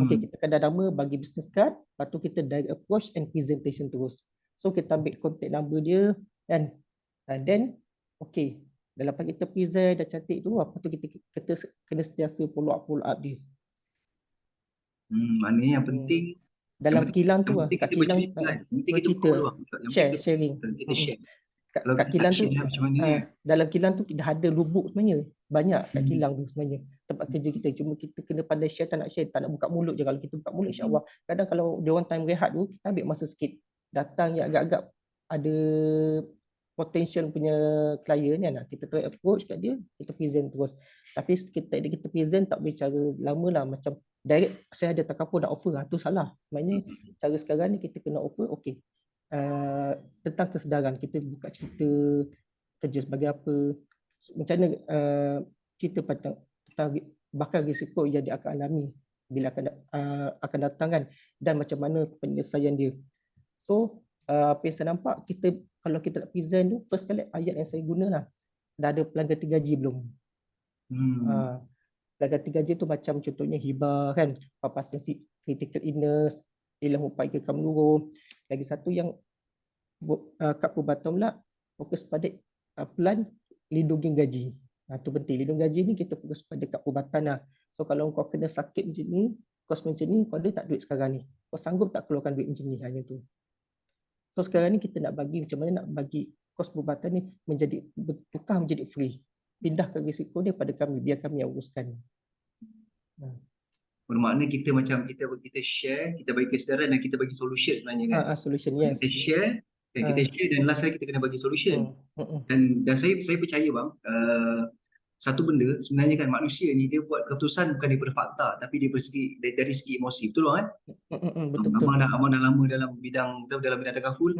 Okay, Hmm. kita kadang nama bagi business card, lepas tu kita direct approach and presentation terus. So kita ambil contact number dia kan. And then okay, dah lepas kita present dah cantik tu, apa tu kita kena sentiasa follow up dia. Maknanya yang Hmm. penting, yang Dalam penting kilang yang tu penting kat kita kilang bercerita kan. Yang penting kita bercerita, bergaul bang. Yang penting share, sharing. kita share. Kalau Kat kita tak kilang tu share macam mana kan. dalam kilang tu dah ada lubuk sebenarnya, banyak kat Hmm. kilang tu sebenarnya tempat kerja kita, cuma kita kena pandai share, tak nak buka mulut je. Kalau kita buka mulut, insyaAllah kadang kalau dia orang time rehat tu, kita ambil masa sikit, datang yang agak-agak ada potential punya klien kan, kita try approach kat dia, kita present terus. Tapi kita present tak boleh cara lama lah, macam direct saya ada takaful dah offer, tu salah sebenarnya. Cara sekarang ni kita kena offer, okay, tentang kesedaran, kita buka cerita kerja sebagai apa, macam mana cerita tentang bakal risiko yang dia akan alami bila akan datang kan, dan macam mana penyelesaian dia. So apa yang saya nampak, kita kalau kita nak present tu, first kali ayat yang saya guna lah, dah ada pelanggan 3 gaji belum. Pelanggan 3 gaji tu macam contohnya hibah kan, papasan critical illness, hilang upaya kekal menurun. Lagi satu yang kat perubatan pula, fokus pada plan lindungi gaji. Tu penting, lindungi gaji ni kita fokus pada kat perubatan lah. So kalau kau kena sakit macam ni, kos macam ni, kau ada tak duit sekarang ni, kau sanggup tak keluarkan duit macam ni, hanya tu. So sekarang ni kita nak bagi macam mana nak bagi kos perubatan ni menjadi bertukar menjadi free. Pindahkan risiko ni pada kami, biar kami yang uruskan. Bermakna kita macam kita share, kita bagi kesedaran dan kita bagi solution sebenarnya kan. Solution, yes. Kita share dan last kali kita kena bagi solution. Dan saya percaya bang, satu benda sebenarnya kan, manusia ni dia buat keputusan bukan daripada fakta, tapi dari segi emosi. Betul kan? Betul. Abang dah lama dalam bidang takaful.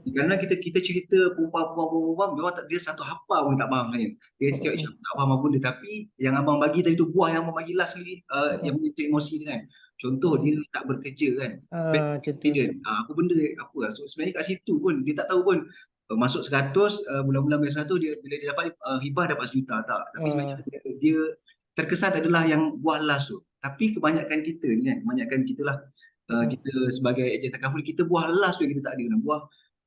Kerana kita cerita perempuan, dia satu hafal pun tak faham sebenarnya. Dia cakap tak faham apa benda, tapi yang abang bagi tadi tu, buah yang abang bagi last lagi, yang menyentuh emosi dia kan. Contoh dia tak bekerja kan. Contoh. Apa benda apa lah. So, sebenarnya kat situ pun dia tak tahu pun, masuk 100, bulan-bulan biasa 100, bila dia dapat hibah dapat 1 juta tak. Tapi sebenarnya dia terkesan adalah yang buah last tu. Tapi kebanyakan kita ni kan, kebanyakan kita lah, kita sebagai ejen takaful, kita buah last tu kita tak ada.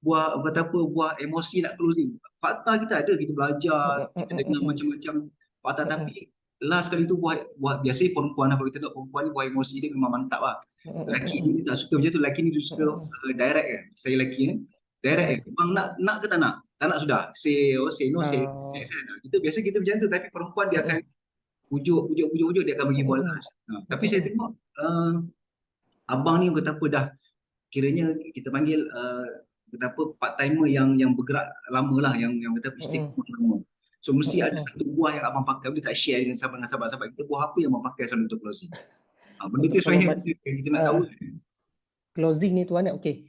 Buah emosi nak closing. Fakta kita ada, kita belajar, kita dengar macam-macam fakta, tapi last kali tu buah biasanya perempuan lah, kalau kita tengok perempuan ni buah emosi dia memang mantap lah. Lelaki ni tak suka macam tu, lelaki ni dia suka direct kan. Saya lelaki kan, direct kan. Bang nak ke tak nak? Tak nak sudah. Say no, say yes kan. Biasa kita macam tu, tapi perempuan dia akan pujuk, dia akan bagi buah last. Tapi saya tengok abang ni kata apa, dah kiranya kita panggil kata apa, part timer yang bergerak lama lah, yang kata istiqomah lama. So mesti ada satu buah yang abang pakai, boleh tak share dengan sahabat-sahabat kita, buah apa yang abang pakai selalu untuk closing? Benda tu sebenarnya kita nak tahu. Closing ni tuan, okay.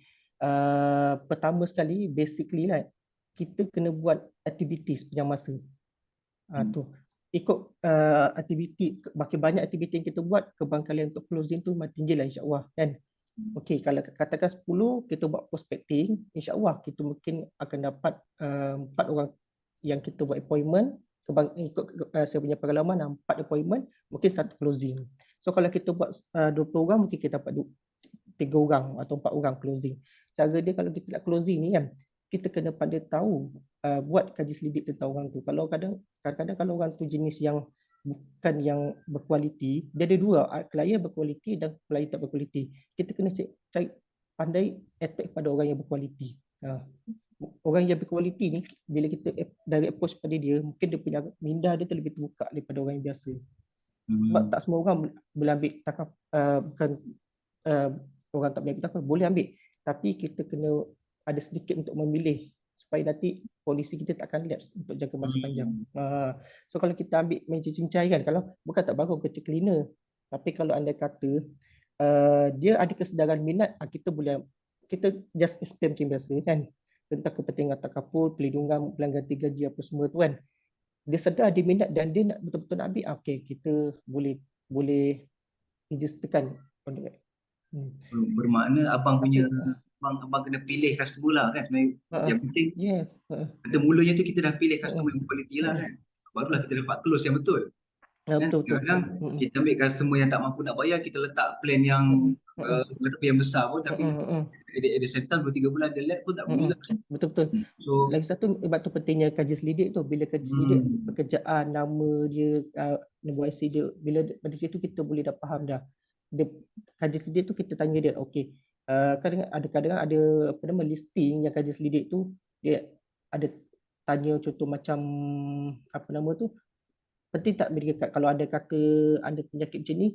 Pertama sekali, basically lah, kita kena buat activities sepanjang masa. Tu ikut aktiviti, makin banyak aktiviti yang kita buat, kebangkalian untuk closing tu makin tinggi lah, insyaAllah kan. Okey, kalau katakan 10 kita buat prospecting, insyaAllah kita mungkin akan dapat 4 orang yang kita buat appointment. Ikut saya punya pengalaman, 4 appointment mungkin 1 closing. So kalau kita buat 20 orang, mungkin kita dapat 3 orang atau 4 orang closing. Cara dia kalau kita nak closing ni kan, kita kena pandai tahu, buat kaji selidik tentang orang tu. Kalau kadang-kadang kalau orang tu jenis yang bukan yang berkualiti, dia ada dua, klien berkualiti dan klien tak berkualiti. Kita kena cari pandai attack pada orang yang berkualiti. Orang yang berkualiti ni, bila kita dari approach pada dia, mungkin dia punya minda dia tu lebih terbuka daripada orang yang biasa. Sebab tak semua orang boleh ambil takaf, bukan orang tak boleh ambil takaf, boleh ambil. Tapi kita kena ada sedikit untuk memilih supaya nanti polisi kita tak akan lapse untuk jangka masa panjang. So kalau kita ambil meja cincai kan, kalau bukan tak bagus kerja cleaner. Tapi kalau anda kata dia ada kesedaran minat, kita just explain macam biasa kan, tentang kepentingan takaful, pelindungan, pelanggan ganti gaji apa semua tu kan. Dia sedar dia minat dan dia nak betul-betul nak ambil, okey, kita boleh registerkan kontrak. Bermakna abang punya, Tapi abang kena pilih customer lah kan sebenarnya. Yang penting yes, pada mulanya tu kita dah pilih customer yang quality lah kan. Barulah kita dapat close yang betul. Kan? betul. Kadang-kadang kita ambil customer yang tak mampu nak bayar, kita letak plan yang tapi yang besar pun, tapi at the same time 2-3 bulan dia lag pun tak guna kan. Betul. So Lagi satu, sebab tu pentingnya kaji selidik tu. Bila kaji selidik pekerjaan, nama dia, nombor IC dia, bila pada situ kita boleh dah faham dah. Dia, kaji selidik tu kita tanya dia, okey, kadang-kadang ada apa nama listing yang kaji selidik tu, dia ada tanya contoh macam apa nama tu, penting tak medical card. Kalau ada kata anda penyakit macam ni,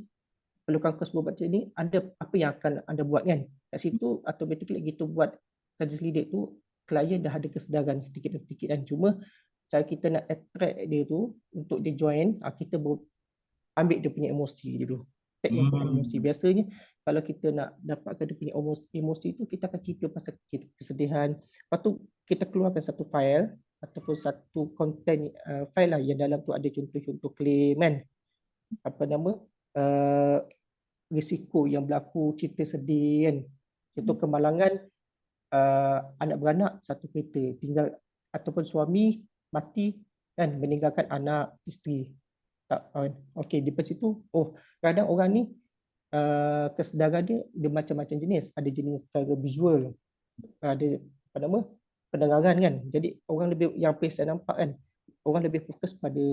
perlukan kos berubat macam ni, anda apa yang akan anda buat kan? Kat situ automatically kita buat kaji selidik tu, klien dah ada kesedaran sedikit demi sedikit kan. Cuma cara kita nak attract dia tu untuk dia join, kita ambil dia punya emosi dulu. Take yang punya emosi. Biasanya kalau kita nak dapatkan dia punya emosi tu, kita akan cerita pasal kesedihan. Lepas tu kita keluarkan satu file ataupun satu content file lah yang dalam tu ada contoh-contoh claim kan. Apa nama? Risiko yang berlaku, cerita sedih kan. Contoh kemalangan, anak beranak satu kereta, tinggal ataupun suami mati kan, meninggalkan anak, isteri. Tak, okey, di situ, kadang orang ni kesedaran dia macam-macam jenis. Ada jenis secara visual, ada apa nama, pendengaran kan. Jadi orang lebih yang saya nampak kan, orang lebih fokus pada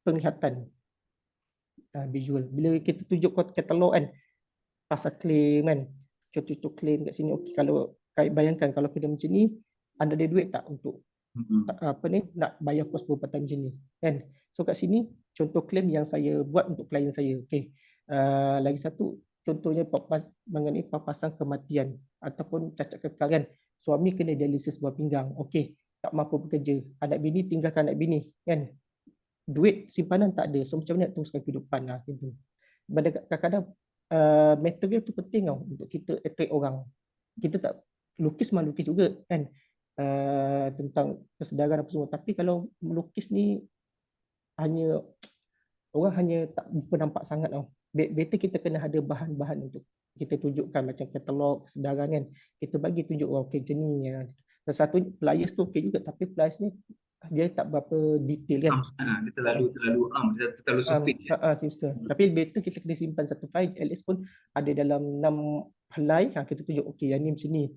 penglihatan, visual. Bila kita tunjuk katalog kan, pasal claim kan, contoh-contoh claim kat sini, okey, kalau bayangkan kalau kena macam ni, anda ada duit tak untuk apa ni, nak bayar kos perubatan macam ni kan. So kat sini contoh claim yang saya buat untuk klien saya. Okey, lagi satu contohnya mengenai papasan kematian ataupun cacat kekal kan, suami kena dialisis buah pinggang, okey, tak mampu bekerja, anak bini tinggalkan anak bini kan, duit simpanan tak ada, so macam mana nak teruskan kehidupan lah gitu. Kadang-kadang material tu penting tau untuk kita attract orang. Kita tak lukis mah lukis juga kan, tentang kesedaran apa semua, tapi kalau melukis ni hanya orang hanya tak nampak sangat tau. Better kita kena ada bahan-bahan untuk kita tunjukkan macam katalog kesedaran kan. Kita bagi tunjuk okey macam ni. Dan satu players tu okey juga, tapi players ni dia tak berapa detail kan. Dia terlalu dia terlalu sifat. Tapi better kita kena simpan satu file, at least pun ada dalam 6 helai, kita tunjuk okey yang ni macam ni.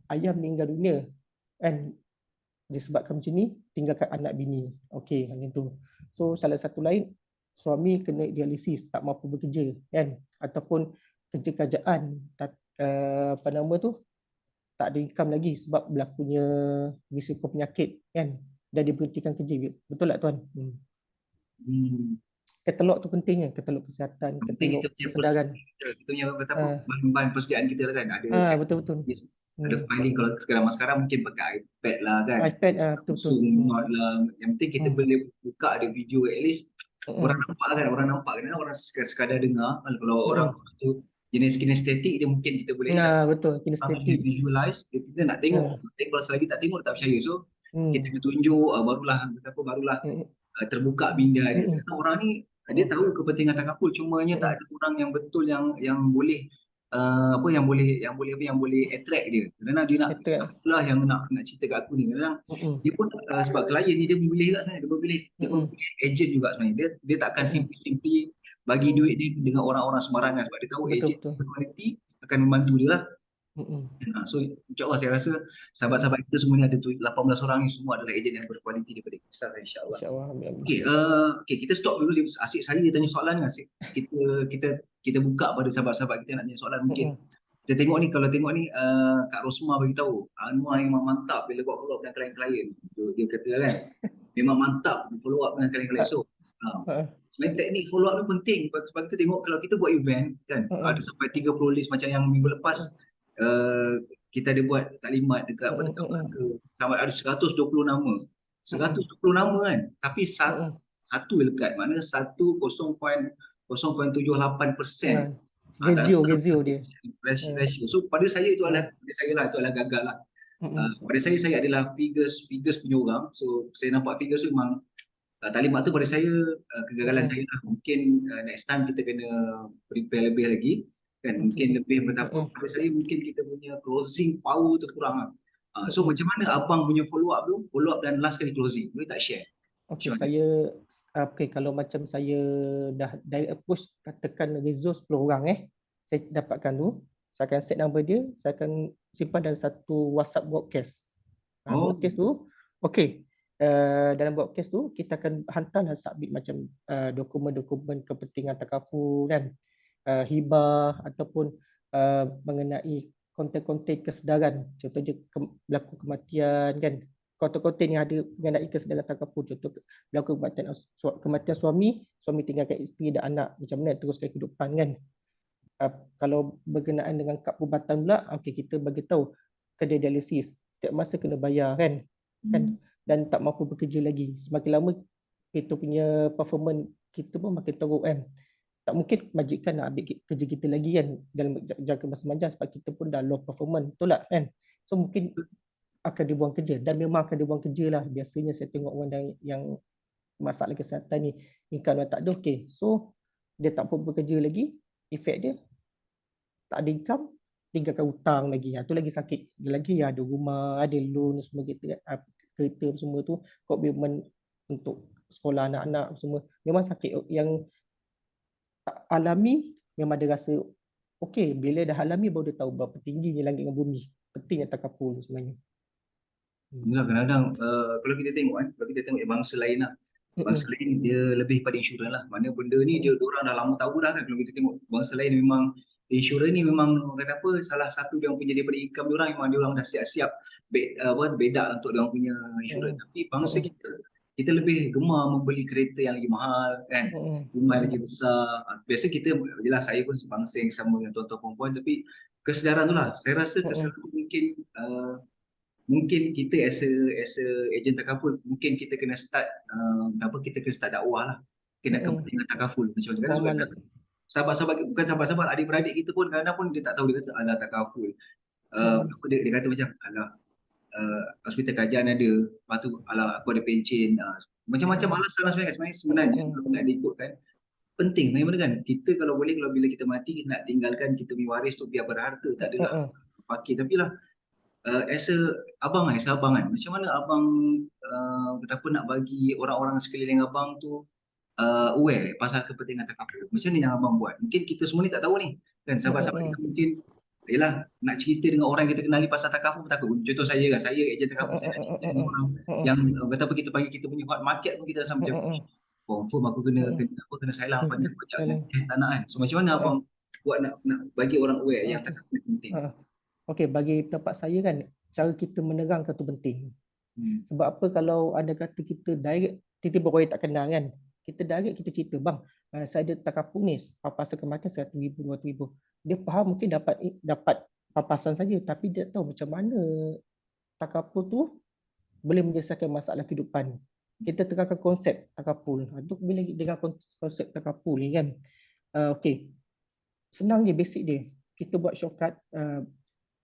Ayah meninggal dunia kan, disebabkan macam ni, tinggalkan anak bini. Okey, macam tu. So salah satu lain, suami kena dialisis, tak mampu bekerja kan, ataupun kerja kerajaan apa nama tu, tak ada income lagi sebab berlakunya risiko penyakit kan, dan diberhentikan kerja. Betul tak tuan? Katalog tu penting kan, katalog kesihatan, penting katalog kita punya kesedaran. Kita punya bahan persediaan kita kan, ada betul. ada filing. Kalau sekarang mungkin pakai iPad lah kan, iPad betul. Note lah. Yang penting kita boleh buka ada video, at least orang nampak lah kan, orang sekadar dengar. Kalau orang tu jenis kinestetik dia mungkin kita boleh betul, kinestetik visualize, kita nak tengok. Kalau selagi tak tengok tak percaya. So kita tunjuk, barulah terbuka minda dia. Orang ni dia tahu kepentingan takaful, cumanya tak ada orang yang betul yang boleh yang boleh attract dia. Kerana dia nak lah yang nak cerita kat aku ni. Kadang dia pun sebab klien ni dia memilih kan, dia memilih agent juga sebenarnya. Dia takkan simply bagi duit dia dengan orang-orang sembarangan, sebab dia tahu agent berkualiti akan membantu dia lah. So insyaAllah saya rasa sahabat-sahabat kita semua ni ada 18 orang ni semua adalah ejen yang berkualiti daripada kita, insyaAllah. Okay, kita stop dulu. Asyik saya tanya soalan ni, asyik kita buka pada sahabat-sahabat kita nak tanya soalan. Mungkin kita tengok ni, kalau tengok ni Kak Rosma beritahu Anwar memang mantap bila buat follow up dengan klien-klien. Dia kata kan memang mantap follow up dengan klien-klien. So Sebenarnya teknik follow up ni penting. Sebab kita tengok kalau kita buat event kan, ada sampai 30 list macam yang minggu lepas kita ada buat taklimat dekat dekat Melaka. Sampai ada 120 nama. 120 nama kan. Tapi satu lekat. Mana 0.078%. Ratio dia. Ratio. So pada saya itu adalah gagal lah. Pada saya adalah figures punya orang. So saya nampak figures tu memang taklimat tu pada saya kegagalan saya lah. Mungkin next time kita kena prepare lebih lagi kan, mungkin lebih betapa pada saya mungkin kita punya closing power tu kurang lah. So macam mana abang punya follow up dan last kali closing, boleh tak share? Kalau macam saya dah direct approach, katakan resource 10 orang saya dapatkan tu, saya akan set number dia, saya akan simpan dalam satu WhatsApp broadcast. Broadcast tu dalam broadcast tu kita akan hantar dan submit macam dokumen-dokumen kepentingan takaful kan, hibah ataupun mengenai konten-konten kesedaran, contohnya berlaku kematian kan, konten-konten yang ada mengenai kesedaran takaful, contoh berlaku kematian suami tinggalkan isteri dan anak, macam mana teruskan kehidupan kan. Kalau berkenaan dengan kad perubatan pula, kita bagi tahu kedai dialisis setiap masa kena bayar kan, dan tak mampu bekerja lagi. Semakin lama kita punya performance kita pun makin teruk kan. Tak mungkin majikan nak ambil kerja kita lagi kan dalam jangka masa panjang, sebab kita pun dah low performance, betul tak kan. So mungkin akan dibuang kerja, dan memang akan dibuang kerja lah. Biasanya saya tengok orang yang masalah kesihatan ni, income tak ada, so dia tak mampu bekerja lagi, efek dia tak ada income, tinggalkan hutang lagi. Itu lagi sakit. Dia lagi ada rumah, ada loan semua, kereta semua tu, komitmen untuk sekolah anak-anak semua. Memang sakit. Yang tak alami memang ada rasa bila dah alami baru dia tahu berapa tingginya langit dengan bumi. Pentingnya takaful sebenarnya. Inilah kadang-kadang kalau kita tengok bangsa lain lah. Bangsa lain dia lebih pada insurans lah. Mana benda ni dia orang dah lama tahu dah kan. Kalau kita tengok bangsa lain memang insurans ni memang kata apa, salah satu dia punya daripada income dia orang, memang dia orang dah siap-siap bedak untuk dia orang punya insurans. Tapi bangsa kita lebih gemar membeli kereta yang lagi mahal kan, rumah lagi besar. Biasa kita, jelas saya pun bangsa yang sama dengan tuan-tuan perempuan, tapi kesedaran tu lah. Saya rasa kesedaran tu mungkin kita as a agent takaful, mungkin kita kena start kita kena start dakwah lah. Kena kepentingan takaful macam mana. Sahabat-sahabat, bukan sahabat-sahabat, adik-beradik kita pun kadang-kadang pun dia tak tahu, dia kata alah takaful. Dia kata macam alah hospital kerajaan ada, lepas tu alah aku ada pencen, macam-macam alasan lah sebenarnya kalau nak diikutkan. Penting bagaimana kan, kita kalau boleh, kalau bila kita mati, kita nak tinggalkan kita punya waris tu biar berharta, tak adalah pakai. Tapi lah as a abang kan, macam mana abang betapa nak bagi orang-orang sekeliling abang tu aware pasal kepentingan takaful? Macam ni yang abang buat? Mungkin kita semua ni tak tahu ni kan, sahabat-sahabat kita mungkin yelah nak cerita dengan orang yang kita kenali pasal takaful pun takut. Contoh saya kan, saya ejen takaful, saya nak cerita dengan orang yang betapa kita bagi kita punya hot market pun kita rasa macam confirm aku kena salah banyak tak nak kan. So macam mana abang buat nak bagi orang aware yang takaful penting? Bagi pendapat saya kan, cara kita menerangkan tu penting. Sebab apa, kalau anda kata kita direct, tiba-tiba orang tak kenal kan, kita direct, kita cerita, bang, saya ada takaful ni, papasan kematian 100,000, 200,000. Dia faham mungkin dapat papasan saja, tapi dia tahu macam mana takaful tu boleh menyelesaikan masalah kehidupan. Kita terangkan konsep takaful. Itu bila dengan konsep takaful ni kan, senang je, basic dia. Kita buat shortcut,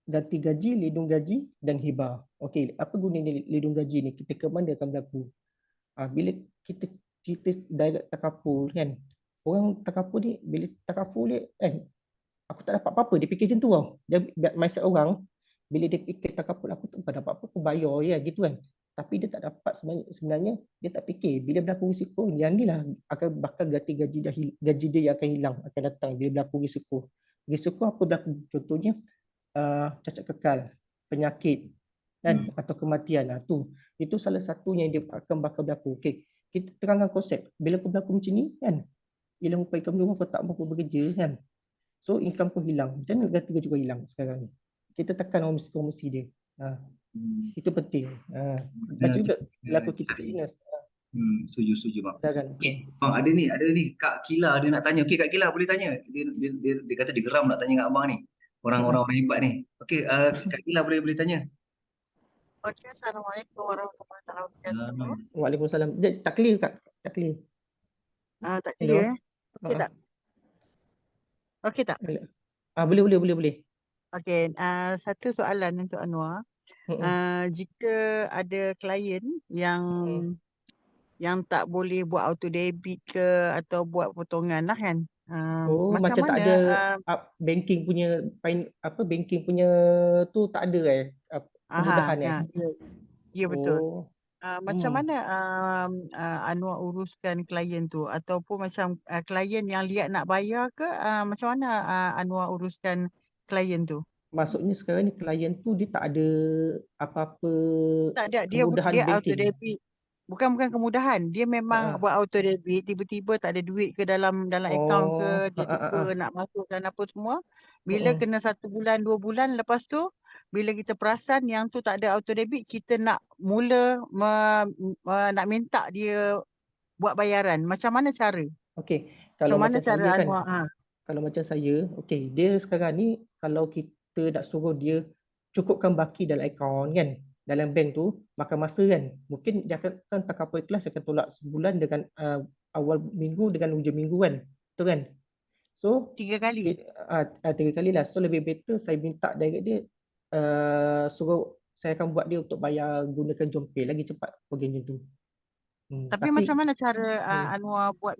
ganti gaji, lindung gaji dan hibah. Apa guna lindung gaji ni? Kita ke mana akan berlaku? Bila kita cerita direct takaful kan, orang takaful ni, bila takaful dia kan, aku tak dapat apa-apa, dia fikir macam tu tau. Dia mindset orang, bila dia fikir takaful, aku tak dapat apa-apa, aku bayar ya gitu kan. Tapi dia tak dapat, sebenarnya dia tak fikir bila berlaku risiko, yang ni lah akan bakal gaji dia yang akan hilang, akan datang bila berlaku risiko. Risiko apa berlaku? Contohnya cacat kekal, penyakit kan, atau kematian. Itu salah satu yang dia akan bakal berlaku. Kita terangkan konsep, bila kau berlaku macam ni kan, hilang upaya kamu, kau tak mampu bekerja kan, so income kau hilang, dan gaji kau juga hilang sekarang ni. Kita tekan komisi dia. Itu penting. Lepas tu juga berlaku critical illness. Setuju bang. Silakan. Okey, bang ada ni Kak Kila dia nak tanya. Okey Kak Kila boleh tanya. Dia kata dia geram nak tanya dengan abang ni. Orang-orang hebat ni. Okey, Kak Kila boleh boleh tanya. Okey, Assalamualaikum warahmatullahi wabarakatuh. Waalaikumsalam. Dia tak clear Kak. Tak clear. Tak Hello. clear. Okey tak? Okey tak? Boleh. Okey, satu soalan untuk Anwar. Jika ada klien yang tak boleh buat auto debit ke atau buat potongan lah kan. Macam macam tak mana ada banking punya banking punya tu tak ada kemudahan ya betul. Oh. Macam mana Anwar uruskan klien tu ataupun macam klien yang liat nak bayar ke macam mana Anwar uruskan klien tu? Maksudnya sekarang ni klien tu dia tak ada apa-apa Tak ada, kemudahan dia auto banking. debit. Bukan kemudahan. Dia memang buat auto debit, tiba-tiba tak ada duit ke dalam akaun ke, dia lupa nak masukkan apa semua. Bila kena 1 bulan, 2 bulan, lepas tu bila kita perasan yang tu tak ada auto debit, kita nak mula nak minta dia buat bayaran. Macam mana cara? Okey, Macam kalau mana macam cara saya kan, Anwar? kalau macam saya, okey, dia sekarang ni kalau kita nak suruh dia cukupkan baki dalam akaun kan, dalam bank tu, makan masa kan. Mungkin dia akan tak apa ikhlas, akan tolak sebulan dengan awal minggu dengan hujung minggu kan. Betul kan? So 3 kali. 3 kali lah. So lebih better saya minta direct dia, suruh saya akan buat dia untuk bayar gunakan JomPay, lagi cepat pergi macam tu. Tapi macam mana cara Anwar buat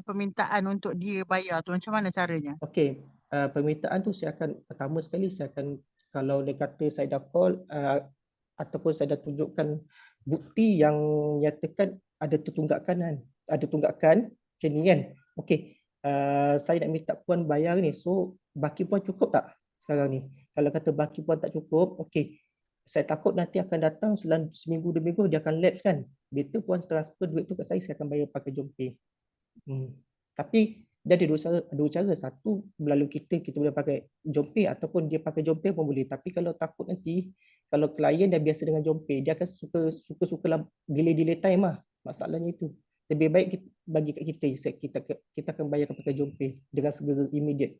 permintaan untuk dia bayar tu? Macam mana caranya? Okey, permintaan tu saya akan pertama sekali saya akan, kalau dia kata saya dah call ataupun saya dah tunjukkan bukti yang nyatakan ada tertunggakan kan, ada tunggakan macam ni kan. Okey, saya nak minta puan bayar ni. So baki puan cukup tak sekarang ni? Kalau kata baki puan tak cukup, okey, saya takut nanti akan datang seminggu 2 minggu dia akan lapse kan. Better puan transfer duit tu kat saya akan bayar pakai JomPay. Tapi dia ada dua cara. Satu, melalui kita boleh pakai JomPay ataupun dia pakai JomPay pun boleh. Tapi kalau takut nanti, kalau klien dah biasa dengan JomPay, dia akan suka lah delay time lah. Masalahnya itu. Lebih baik bagi kat kita akan bayar pakai JomPay dengan segera immediate.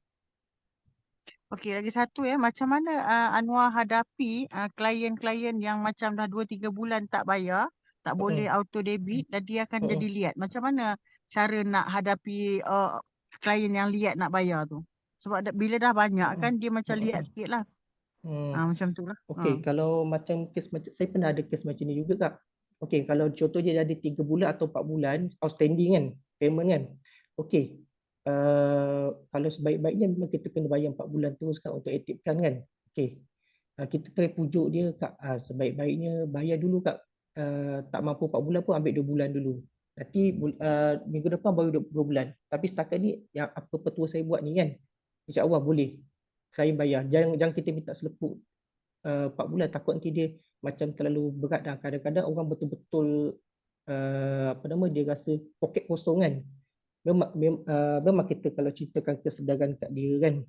Okey, lagi satu macam mana Anwar hadapi klien-klien yang macam dah 2-3 bulan tak bayar, tak boleh auto debit dan dia akan jadi liat. Macam mana cara nak hadapi klien yang liat nak bayar tu? Sebab bila dah banyak kan dia macam liat sikit lah. Macam tu lah. Okey, kalau macam kes macam saya pernah ada kes macam ni juga Kak. Okey, kalau contoh dia ada 3 bulan atau 4 bulan outstanding kan, payment kan. Okey. Kalau sebaik-baiknya memang kita kena bayar 4 bulan terus kan untuk aktifkan kan. Okey. Kita try pujuk dia Kak, sebaik-baiknya bayar dulu Kak. Tak mampu 4 bulan pun ambil 2 bulan dulu. Nanti minggu depan baru 2 bulan. Tapi setakat ni yang apa petua saya buat ni kan, insya-Allah boleh. Saya bayar. Jangan kita minta selepuk 4 bulan, takut nanti dia macam terlalu berat dah. Kadang-kadang orang betul-betul dia rasa poket kosong kan. Memang kita kalau ceritakan kesedaran kat dia kan,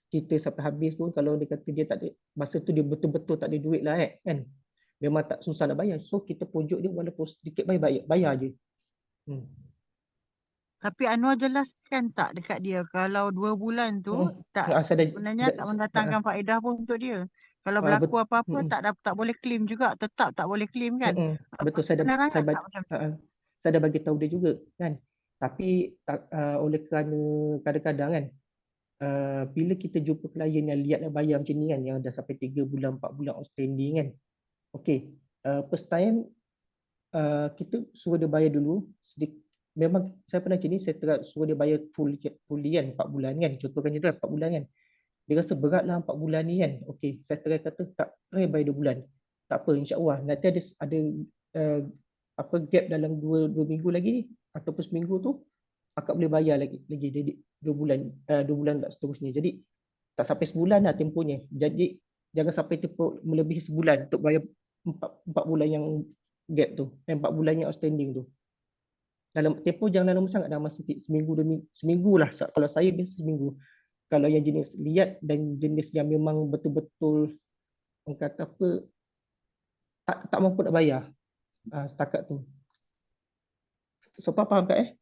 cerita sampai habis pun kalau dia kata dia tak ada, masa tu dia betul-betul tak ada duit lah kan. Memang tak susah nak bayar. So kita pujuk dia walaupun sedikit bayar je. Tapi Anwar jelaskan tak dekat dia kalau 2 bulan tu sebenarnya tak mendatangkan faedah pun untuk dia. Kalau berlaku apa-apa tak boleh claim juga, tetap tak boleh claim kan. Betul, saya dah bagi tahu dia juga kan. Tapi oleh kerana kadang-kadang kan, bila kita jumpa klien yang liat nak bayar macam ni kan, yang dah sampai 3 bulan 4 bulan outstanding kan. Okey, first time kita suruh dia bayar dulu sedikit. Memang saya pernah macam ni, saya suruh dia bayar fully kan 4 bulan kan. Contohkan je tu 4 bulan kan. Dia rasa berat lah 4 bulan ni kan. Okey, saya kata tak, try bayar 2 bulan. Tak apa, insya-Allah nanti ada gap dalam 2 minggu lagi ataupun seminggu tu akak boleh bayar lagi jadi 2 bulan 2 bulan tak seterusnya. Jadi tak sampai sebulan lah tempohnya. Jadi jangan sampai tempoh melebihi sebulan untuk bayar 4 bulan yang gap tu. 4 bulan yang outstanding tu. Dalam tempoh jangan lama sangat, dalam masa seminggu 2 minggu, seminggu lah. Kalau saya biasa seminggu. Kalau yang jenis liat dan jenis yang memang betul-betul orang kata apa tak mampu nak bayar setakat tu. So faham tak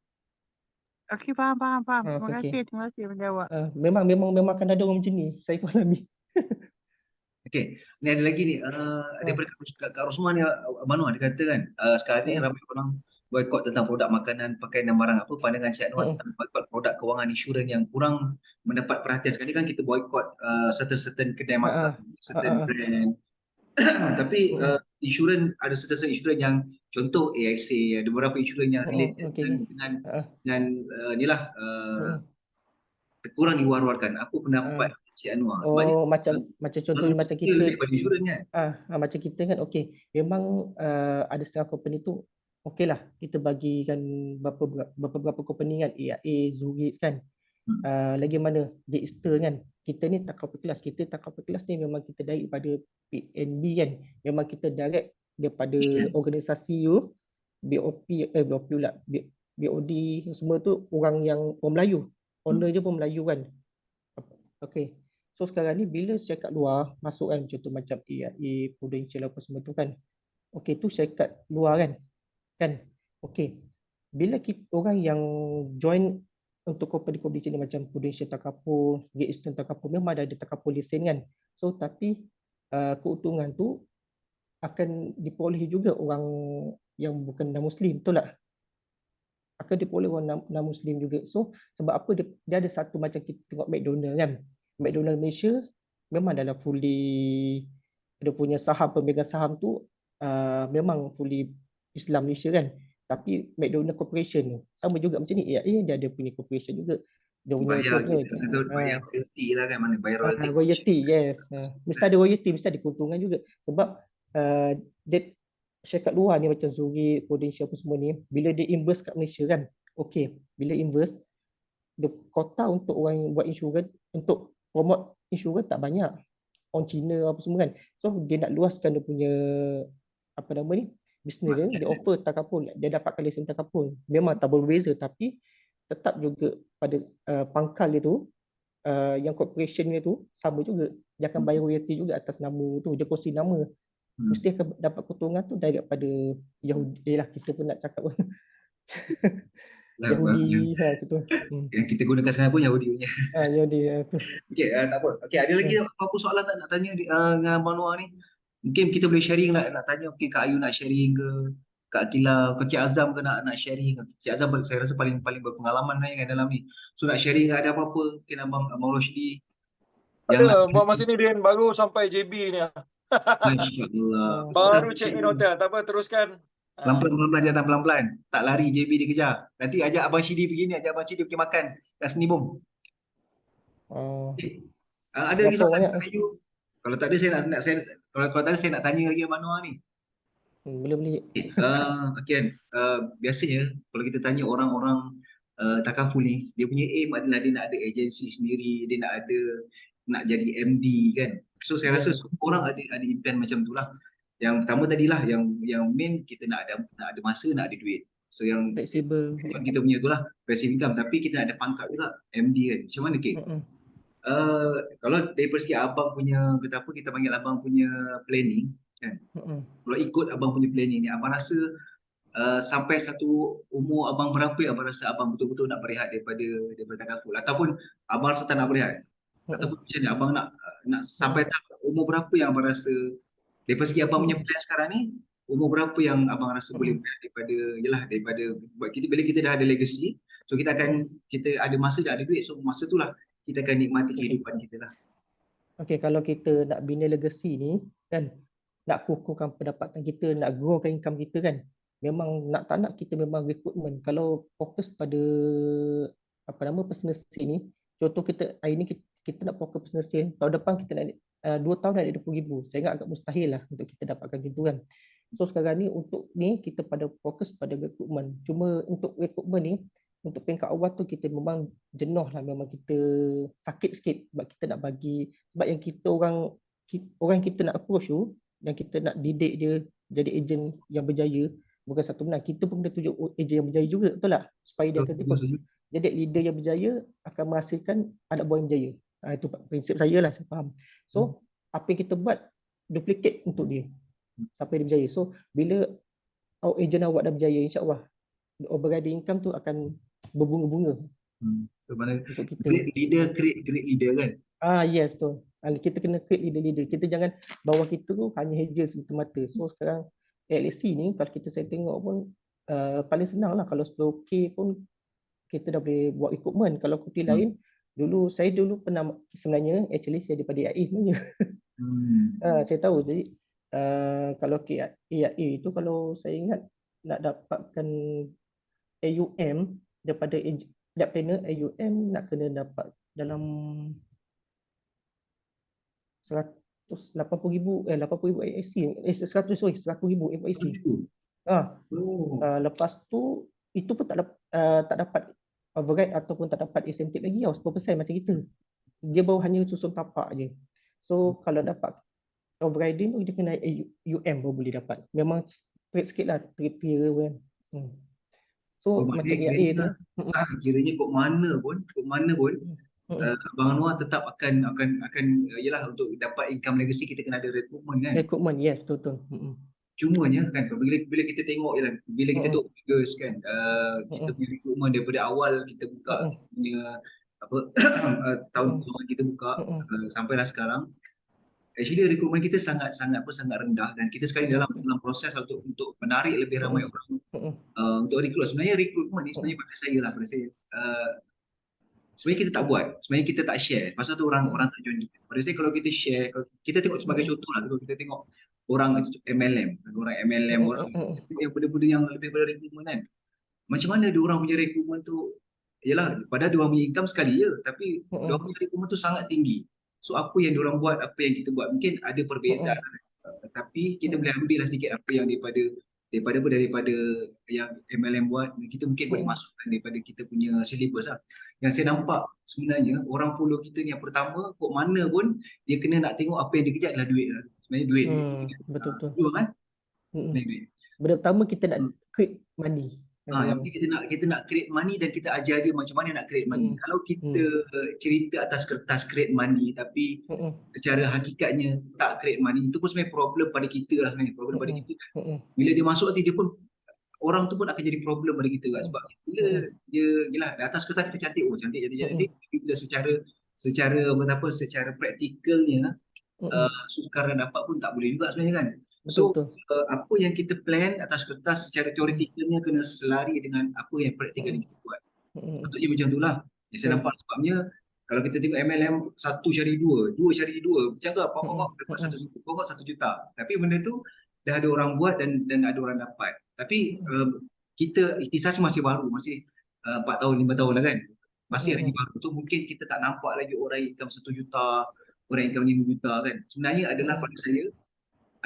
Okey, faham. Terima okey. kasih menjawab. Memang akan ada orang macam ni. Saya pun alami. Okey, ni ada lagi ni. Daripada Kak Rosman ni, Manu dia kata kan, sekarang ni ramai orang boykot tentang produk makanan, pakaian dan barang apa. Pandangan Cik Anwar tentang boykot produk kewangan insurans yang kurang mendapat perhatian. Sekarang ni kan kita boykot certain kedai makan, certain brand. Tapi insurans, ada certain insurans yang contoh AXA, ada beberapa insurans yang related dengan inilah kurang diwar-warkan. Apa pendapat Cik Anwar? Sebabnya Macam contohnya macam kita daripada insurans kan. macam kita kan okey. Memang ada setengah company tu okeylah kita bagikan beberapa company kan, AIA, Zurich kan. Lagi mana Jetstar kan. Kita ni tak apa kelas. Kita tak apa kelas ni memang kita daripada PNB kan. Memang kita direct daripada organisasi tu, BOP pula, BOD semua tu orang Melayu. Owner je pun Melayu kan. Okey. So sekarang ni bila syarikat luar masuk kan, contoh macam AIA, Prudential apa semua tu kan. Okey, tu syarikat luar kan. Okey. Bila orang yang join untuk company sini macam Prudential Takaful, Great Eastern Takaful, memang ada Takaful lesen kan. So tapi keuntungan tu akan diperolehi juga orang yang bukan non-Muslim, betul tak? Akan diperolehi orang non-Muslim juga. So sebab apa dia ada satu macam kita tengok McDonald kan. McDonald Malaysia memang dalam fully, dia punya saham, pemegang saham tu memang fully Islam Malaysia kan. Tapi McDonald Corporation tu sama juga macam ni. Dia ada punya corporation juga. Dia punya bayar royalty lah kan, mana bayar royalty. Royalty, yes. Mesti ada royalty, mesti ada keuntungan juga. Sebab syarikat luar ni macam Zurich, Prudential apa semua ni, bila dia invest kat Malaysia kan, okey, bila invest, dia kota untuk orang yang buat insurans, untuk promote insurans tak banyak. Orang Cina apa semua kan. So dia nak luaskan dia punya bisnes dia offer Takaful, dia dapatkan lesen Takaful. Memang tak berbeza tapi tetap juga pada pangkal dia tu, yang corporation dia tu sama juga. Dia akan bayar royalty juga atas nama tu, dia kongsi nama. Mesti akan dapat keuntungan tu daripada Yahudi lah, kita pun nak cakap Yahudi tu. Yang kita gunakan sekarang pun Yahudi punya. Yahudi tu. Okey, tak apa. Okey, ada lagi apa soalan tak nak tanya dengan Abang Noah ni? Mungkin kita boleh sharing lah, nak tanya mungkin Kak Ayu nak sharing ke, Kak Akila, Kak Cik Azam ke nak sharing. Cik Azam saya rasa paling berpengalaman kan dalam ni. So nak sharing ada apa-apa, mungkin Abang Roshdi. Ada, buat masa ni Din baru sampai JB ni. Masya-Allah. Baru check in hotel. Tak apa, teruskan. Pelan-pelan jangan pelan-pelan. Tak lari JB dikejar. Nanti ajak Abang Syidi pergi ni, ajak Abang Syidi pergi makan kat Senibung. Ada lagi soalan Kak Ayu? Kalau tak ada kalau tak ada saya nak tanya lagi Abang Noah ni. Boleh. Okey kan, biasanya kalau kita tanya orang-orang Takaful ni, dia punya aim adalah dia nak ada agensi sendiri, dia nak jadi MD kan. So saya rasa semua orang ada impian macam tu lah. Yang pertama tadilah yang main kita nak ada masa, nak ada duit. So yang fleksibel kita punya tu lah passive income, tapi kita nak ada pangkat juga MD kan. Macam mana Kek? Kalau dari segi abang punya, kita panggil abang punya planning kan. Kalau ikut abang punya planning ni, abang rasa sampai satu umur abang berapa yang abang rasa abang betul-betul nak berehat daripada Takaful, ataupun abang rasa tak nak berehat, ataupun macam ni abang nak sampai umur berapa yang abang rasa dari segi abang punya plan sekarang ni, umur berapa yang abang rasa boleh berehat daripada buat kita, bila kita dah ada legacy, so kita ada masa, dah ada duit, so masa tu lah kita akan nikmati kehidupan kita lah. Okey, kalau kita nak bina legacy ni kan, nak kukuhkan pendapatan kita, nak growkan income kita kan, memang nak tak nak kita memang recruitment. Kalau fokus pada personal sale ni, contoh kita hari ni kita nak fokus personal sale, tahun depan kita nak 2 tahun nak ada 20,000. Saya ingat agak mustahil lah untuk kita dapatkan gitu kan. So sekarang ni untuk ni kita fokus pada recruitment. Cuma untuk recruitment ni, untuk peringkat awal tu kita memang jenuh lah, memang kita sakit sikit sebab kita nak bagi, sebab yang kita orang kita nak approach tu, yang kita nak didik dia jadi ejen yang berjaya, bukan satu menang, kita pun kena tunjuk ejen yang berjaya juga, betul tak? Supaya dia akan ikut. Jadi leader yang berjaya akan menghasilkan anak buah yang berjaya. Itu prinsip saya lah, saya faham. So apa yang kita buat, duplicate untuk dia sampai dia berjaya. So bila ejen awak dah berjaya, insyaAllah overriding income tu akan berbunga-bunga So, mana untuk kita. great leader create great leader kan. Ya betul. Kita kena create leader-leader. Kita jangan bawah kita tu hanya hedger semata-mata. So sekarang LSC ni kalau saya tengok pun paling senang lah. Kalau 10K pun kita dah boleh buat equipment. Kalau kuti lain, saya dulu pernah sebenarnya actually saya daripada AIA sebenarnya. Saya tahu. Jadi kalau AIA itu kalau saya ingat nak dapatkan AUM daripada Ejak Planner, AUM nak kena dapat dalam 180,000 AIC, 100,000 AIC. Lepas tu itu pun tak dapat override ataupun tak dapat insentif lagi 10% macam kita. Dia baru hanya susun tapak je. So kalau dapat overriding tu dia kena UM baru boleh dapat. Memang straight sikit lah kriteria kan. So macam AIA tu. Kiranya kok mana pun Abang Anwar tetap akan yalah untuk dapat income legacy kita kena ada recruitment kan. Recruitment, yes, betul. Cumanya kan bila kita tengok yalah, bila kita tengok figures kan, kita punya recruitment daripada awal kita buka punya tahun kita buka sampailah sekarang, actually recruitment kita sangat rendah dan kita sekali dalam proses untuk menarik lebih ramai orang untuk recruit. Sebenarnya recruitment ni sebenarnya pada saya sebenarnya kita tak buat, sebenarnya kita tak share. Pasal tu orang tak join kita. Pada saya kalau kita share, kalau kita tengok sebagai contoh lah, kalau kita tengok orang MLM, orang yang benda-benda yang lebih pada recruitment kan. Macam mana dia orang punya recruitment tu, yalah padahal dia orang punya income sekali je, tapi dia orang punya recruitment tu sangat tinggi. So apa yang dia orang buat, apa yang kita buat, mungkin ada perbezaan. Tapi kita boleh ambil lah sedikit apa yang daripada yang MLM buat, kita mungkin boleh masukkan daripada kita punya syllabus lah. Yang saya nampak sebenarnya orang follow kita ni yang pertama, kok mana pun dia kena nak tengok apa yang dia kejar adalah duit lah. Sebenarnya duit. Betul. Betul kan? Benda pertama kita nak create money. Yang kita nak create money dan kita ajar dia macam mana nak create money. Kalau kita cerita atas kertas create money tapi secara hakikatnya tak create money, itu pun sebenarnya problem pada kita lah sebenarnya. Problem pada kita. Bila dia masuk nanti dia pun, orang tu pun akan jadi problem pada kita kan. Sebab bila dia yelah di atas kertas kita cantik, cantik. Bila secara praktikalnya sukar dapat pun tak boleh juga sebenarnya kan. So apa yang kita plan atas kertas secara teoretikalnya kena selari dengan apa yang praktikal kita buat. Patutnya macam itulah. Yang saya nampak sebabnya kalau kita tengok MLM 1 cari 2 cari 2 macam tu apa dapat 1 juta. Tapi benda tu dah ada orang buat dan ada orang dapat. Tapi kita ikhtisas masih baru, masih 4 tahun 5 tahun lah kan. Masih lagi baru tu, mungkin kita tak nampak lagi orang income 1 juta, orang income 5 juta kan. Sebenarnya adalah pada saya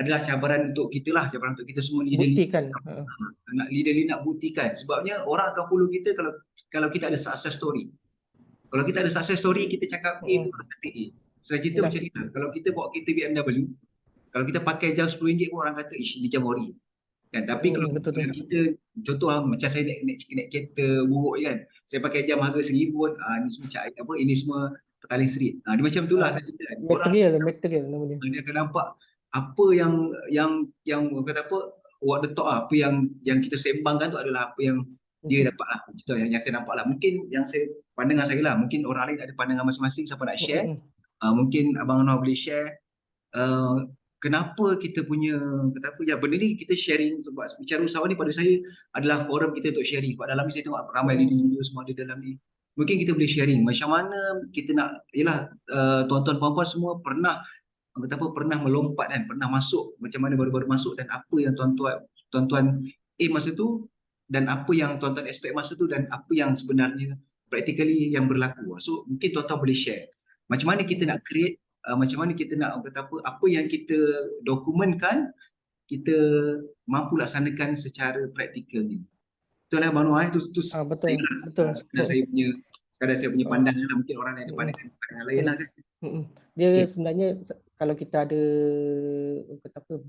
adalah cabaran untuk kita lah, cabaran untuk kita semua leader nak buktikan. Sebabnya orang akan follow kita kalau kita ada success story. Kalau kita ada success story, kita cakap A, orang kata A. Selanjutnya macam ni lah. Kalau kita bawa kereta BMW, kalau kita pakai jam RM10 pun orang kata ini jam ori. Kan? Tapi kalau kita, contoh macam saya naik kereta buruk kan, saya pakai jam harga RM1,000 pun, ini semua ini semua Petaling Street. Dia macam itulah saya cerita kan. Material namanya. Dia akan nampak apa yang kata apa, what the talk apa yang kita sembangkan tu adalah apa yang dia dapat lah. Contoh yang saya nampak lah. Mungkin yang saya pandangan saya lah, mungkin orang lain ada pandangan masing-masing. Siapa nak share, mungkin Abang Anwar boleh share kenapa kita punya kata apa, ya benda ni kita sharing. Sebab bicara usahawan ni pada saya adalah forum kita untuk sharing. Sebab dalam ni saya tengok ramai leader semua ada dalam ni. Mungkin kita boleh sharing macam mana kita nak, yalah tuan-tuan puan-puan semua pernah melompat kan, pernah masuk, macam mana baru-baru masuk dan apa yang tuan-tuan masa tu dan apa yang tuan-tuan expect masa tu dan apa yang sebenarnya practically yang berlaku. So mungkin tuan-tuan boleh share macam mana kita nak create, macam mana kita nak apa yang kita dokumentkan kita mampu laksanakan secara praktikal ni. Betul lah Abang Anwar, itu betul. Sekadar saya punya pandangan lah. Mungkin orang lain ada pandangan lain lah kan. Dia sebenarnya kalau kita ada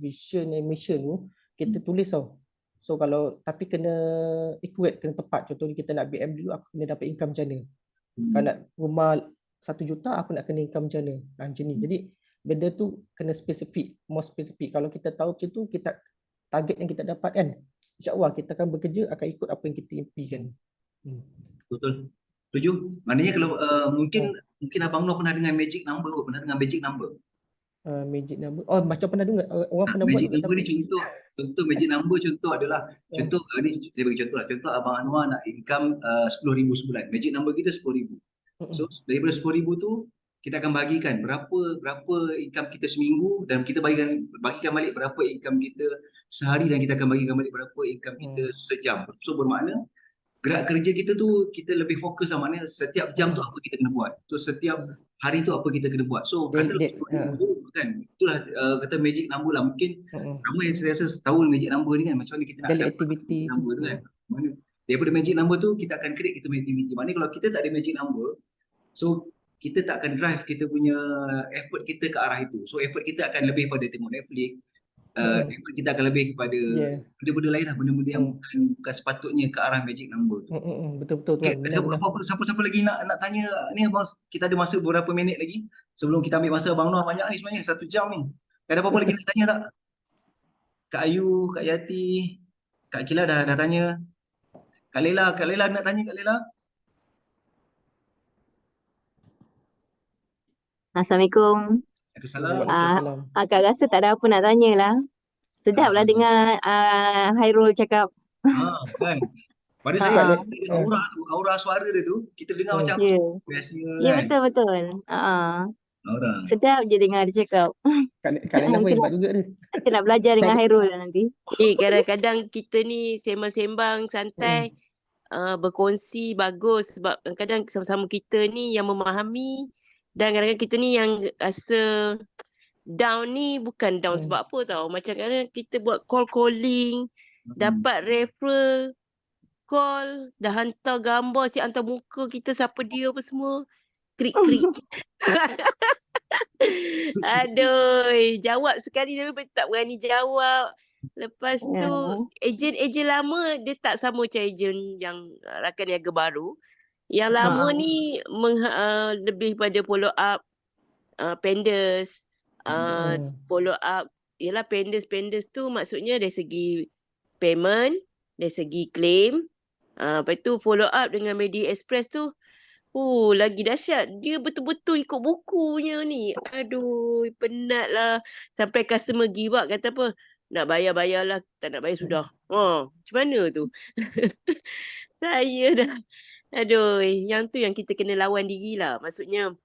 vision and mission tu, kita tulis tau. So tapi kena accurate, kena tepat. Contohnya kita nak BM dulu, aku kena dapat income macam mana. Kalau nak rumah 1 juta, aku nak kena income macam mana. Macam ni. Jadi benda tu kena spesifik, more spesifik. Kalau kita tahu macam tu, kita target yang kita dapat kan, InsyaAllah kita akan bekerja akan ikut apa yang kita impikan. Betul. Setuju? Maknanya kalau mungkin Abang Noh pernah dengar magic number, pernah dengar magic number? Magic number. Oh, macam pernah dengar orang pernah buat Magic juga number tapi ni contoh magic number contoh adalah contoh ni saya bagi contoh lah. Contoh Abang Anwar nak income 10,000 sebulan. Magic number kita 10,000. So daripada 10,000 tu kita akan bagikan berapa income kita seminggu dan kita bagikan balik berapa income kita sehari dan kita akan bagikan balik berapa income kita sejam. So bermakna gerak kerja kita tu kita lebih fokus lah, maknanya setiap jam tu apa kita kena buat. So setiap hari tu apa kita kena buat. So katalah 10,000 kan. Itulah kata magic number lah. Mungkin ramai saya rasa tahu magic number ni kan, macam mana kita nak daily dapat activity magic number tu kan. Mana daripada magic number tu kita akan create kita punya activity. Maknanya kalau kita tak ada magic number, so kita tak akan drive kita punya effort kita ke arah itu. So effort kita akan lebih pada tengok Netflix, effort kita akan lebih kepada benda-benda lain lah, benda-benda yang bukan sepatutnya ke arah magic number tu. Betul-betul Okay, tuan. ada siapa-siapa lagi nak tanya ni abang? Kita ada masa beberapa minit lagi sebelum kita ambil masa Abang Noh banyak ni sebenarnya 1 jam ni. Ada apa-apa lagi nak tanya tak? Kak Ayu, Kak Yati, Kak Akila dah tanya. Kak Lela nak tanya Kak Lela? Assalamualaikum. Waalaikumsalam. Akak rasa tak ada apa nak tanya lah. Sedaplah dengar Hairul cakap. Kan. Pada saya aura suara dia tu kita dengar macam biasanya Ya, kan. betul. Aura. Sedap je dengar dia cakap. Kak Lela pun hebat juga ni. Kita nak belajar dengan Hairul lah nanti. Kadang-kadang kita ni sembang-sembang santai, berkongsi bagus sebab kadang-kadang sama-sama kita ni yang memahami dan kadang-kadang kita ni yang rasa down ni bukan down sebab apa tau. Macam kadang kita buat calling, dapat referral, call, dah hantar gambar, hantar muka kita siapa dia apa semua. Krik-krik. Aduh, jawab sekali tapi tak berani jawab. Lepas tu ejen lama dia tak sama macam ejen yang rakan niaga baru. Yang lama ni lebih pada follow up penders, follow up. Yalah penders tu maksudnya dari segi payment, dari segi claim. Lepas tu follow up dengan Media Express tu lagi dahsyat. Dia betul-betul ikut bukunya ni. Aduh, penat lah. Sampai customer give up kata apa, nak bayar lah, tak nak bayar sudah. Macam mana tu? Saya dah, aduh, yang tu yang kita kena lawan diri lah. Maksudnya,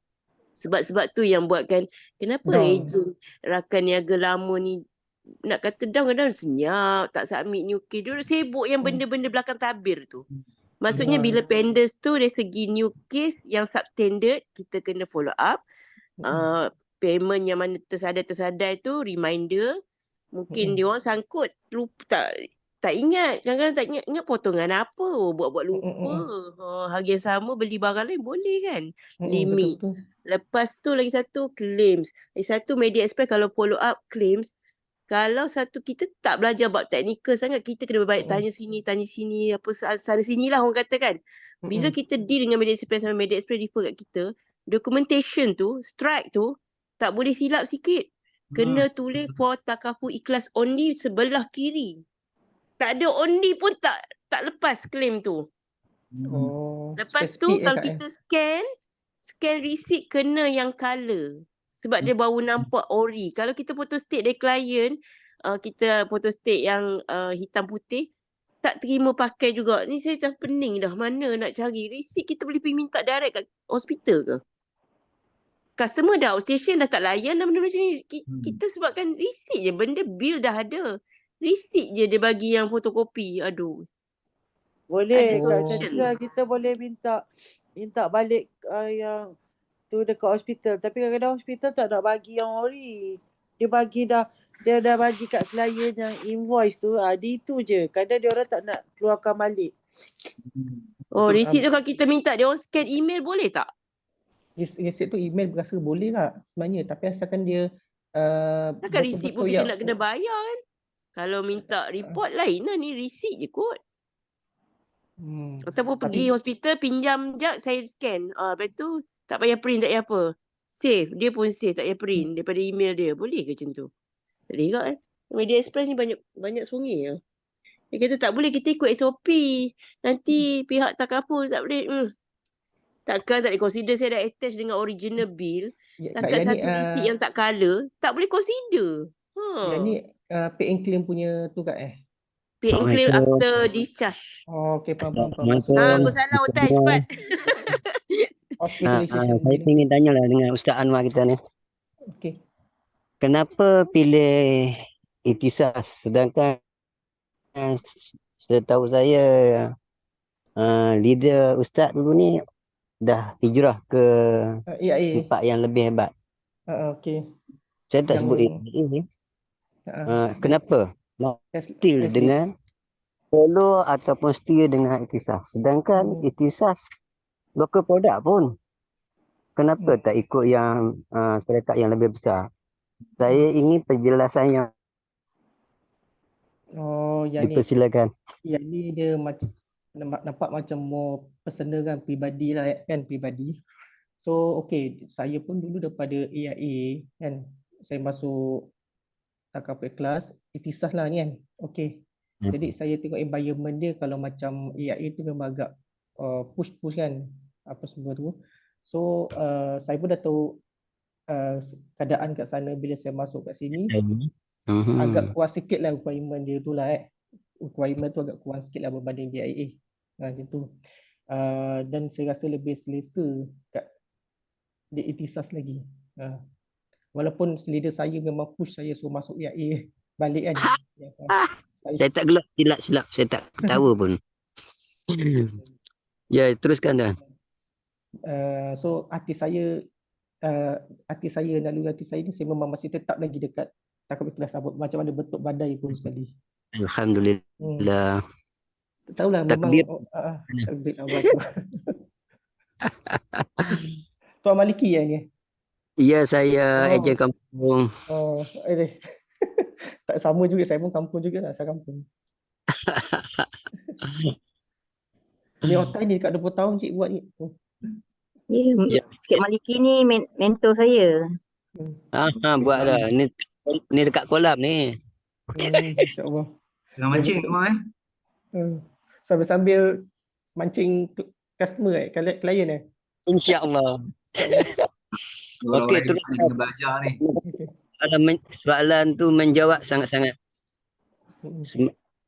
sebab tu yang buatkan, kenapa ejen rakan niaga lama ni nak kata down kadang senyap, tak submit new case. Dia sibuk yang benda-benda belakang tabir tu. Maksudnya bila penders tu dari segi new case yang substandard, kita kena follow up. Payment yang mana tersadai tu, reminder. Mungkin dia orang sangkut, lupa, tak ingat. Kadang-kadang tak ingat potongan apa. Buat-buat lupa. Harga yang sama beli barang lain boleh kan? Limit. Betul. Lepas tu lagi satu claims. Lagi satu Media Express kalau follow up claims, kalau satu kita tak belajar buat teknikal sangat, kita kena baik tanya sini, apa sana sini lah orang kata kan. Bila kita deal dengan Media Express sama Media Express refer kat kita, documentation tu, strike tu, tak boleh silap sikit. Kena tulis for takafu ikhlas only sebelah kiri. Tak ada only pun tak lepas claim tu. Lepas tu kalau kita scan receipt kena yang colour. Sebab dia baru nampak ori. Kalau kita photostate dari klien, kita photostate yang hitam putih, tak terima pakai juga. Ni saya dah pening dah. Mana nak cari receipt, kita boleh pergi minta direct kat hospital ke? Customer dah outstation dah tak layan dah benda macam ni. Kita sebabkan receipt je. Benda bill dah ada. Receipt je dia bagi yang fotokopi. Aduh. Boleh kat Central kita boleh minta balik yang tu dekat hospital. Tapi kadang-kadang hospital tak nak bagi yang ori. Dia dah bagi kat klien yang invoice tu. Dia itu je. Kadang dia orang tak nak keluarkan balik. Receipt tu kalau kita minta dia orang scan email boleh tak? Receipt tu email berasa boleh tak sebenarnya. Tapi asalkan dia takkan receipt pun kita nak kena bayar kan? Kalau minta report lain lah ni. Receipt je kot. Ataupun pergi hospital pinjam jap saya scan. Lepas tu tak payah print, tak payah apa. Save. Dia pun save, tak payah print daripada email dia. Boleh ke macam tu? Tak boleh kan? Media Express ni banyak sungi ya. Dia kata tak boleh, kita ikut SOP. Nanti pihak takaful tak boleh. Takkan tak boleh consider, saya dah attach dengan original bill. Kak Takat Yani, satu receipt yang tak color, tak boleh consider. Yani pay and claim punya tu Kak Pay and claim after discharge. Oh, okey, faham. Aku salah otai cepat. Hospitalization. Saya ingin tanyalah dengan Ustaz Anwar kita ni. Okey. Kenapa pilih Ikhtisas sedangkan setahu saya leader Ustaz dulu ni dah hijrah ke tempat yang lebih hebat. Okey. Saya tak sebut ini. Kenapa? Still dengan follow ataupun still dengan Ikhtisas. Sedangkan Ikhtisas local product pun. Kenapa tak ikut yang syarikat yang lebih besar? Saya ingin penjelasan yang dipersilakan. Yang ni dia macam nampak macam more personal kan, pribadi lah kan, pribadi. So okey, saya pun dulu daripada AIA kan, saya masuk takaful kelas Ikhtisas lah ni kan. Okey. Jadi saya tengok environment dia, kalau macam AIA tu memang agak push kan apa semua tu. So saya pun dah tahu keadaan kat sana bila saya masuk kat sini. Agak kurang sikit lah requirement dia tu lah requirement tu agak kurang sikit lah berbanding DIA macam tu. Dan saya rasa lebih selesa kat di Ikhtisas lagi. Walaupun leader saya memang push saya suruh masuk DIA balik kan. Saya tak gelak, silap. Saya tak tahu pun. Ya, teruskan dah. So hati saya naluri hati saya ni, saya memang masih tetap lagi dekat takaful kelas, macam mana bentuk badai pun sekali. Alhamdulillah. Tahulah memang takbir Allah tu. Tuan Maliki ni? Ya, saya ejen kampung. Tak sama juga, saya pun kampung juga lah, asal kampung. Ni otak ni dekat 20 tahun cik buat ni. Cik Maliki ni mentor saya. Buatlah. Ni dekat kolam ni. InsyaAllah. Tengah mancing memang sambil mancing customer klien InsyaAllah. Okey, terus kena belajar ni. Soalan tu menjawab sangat-sangat.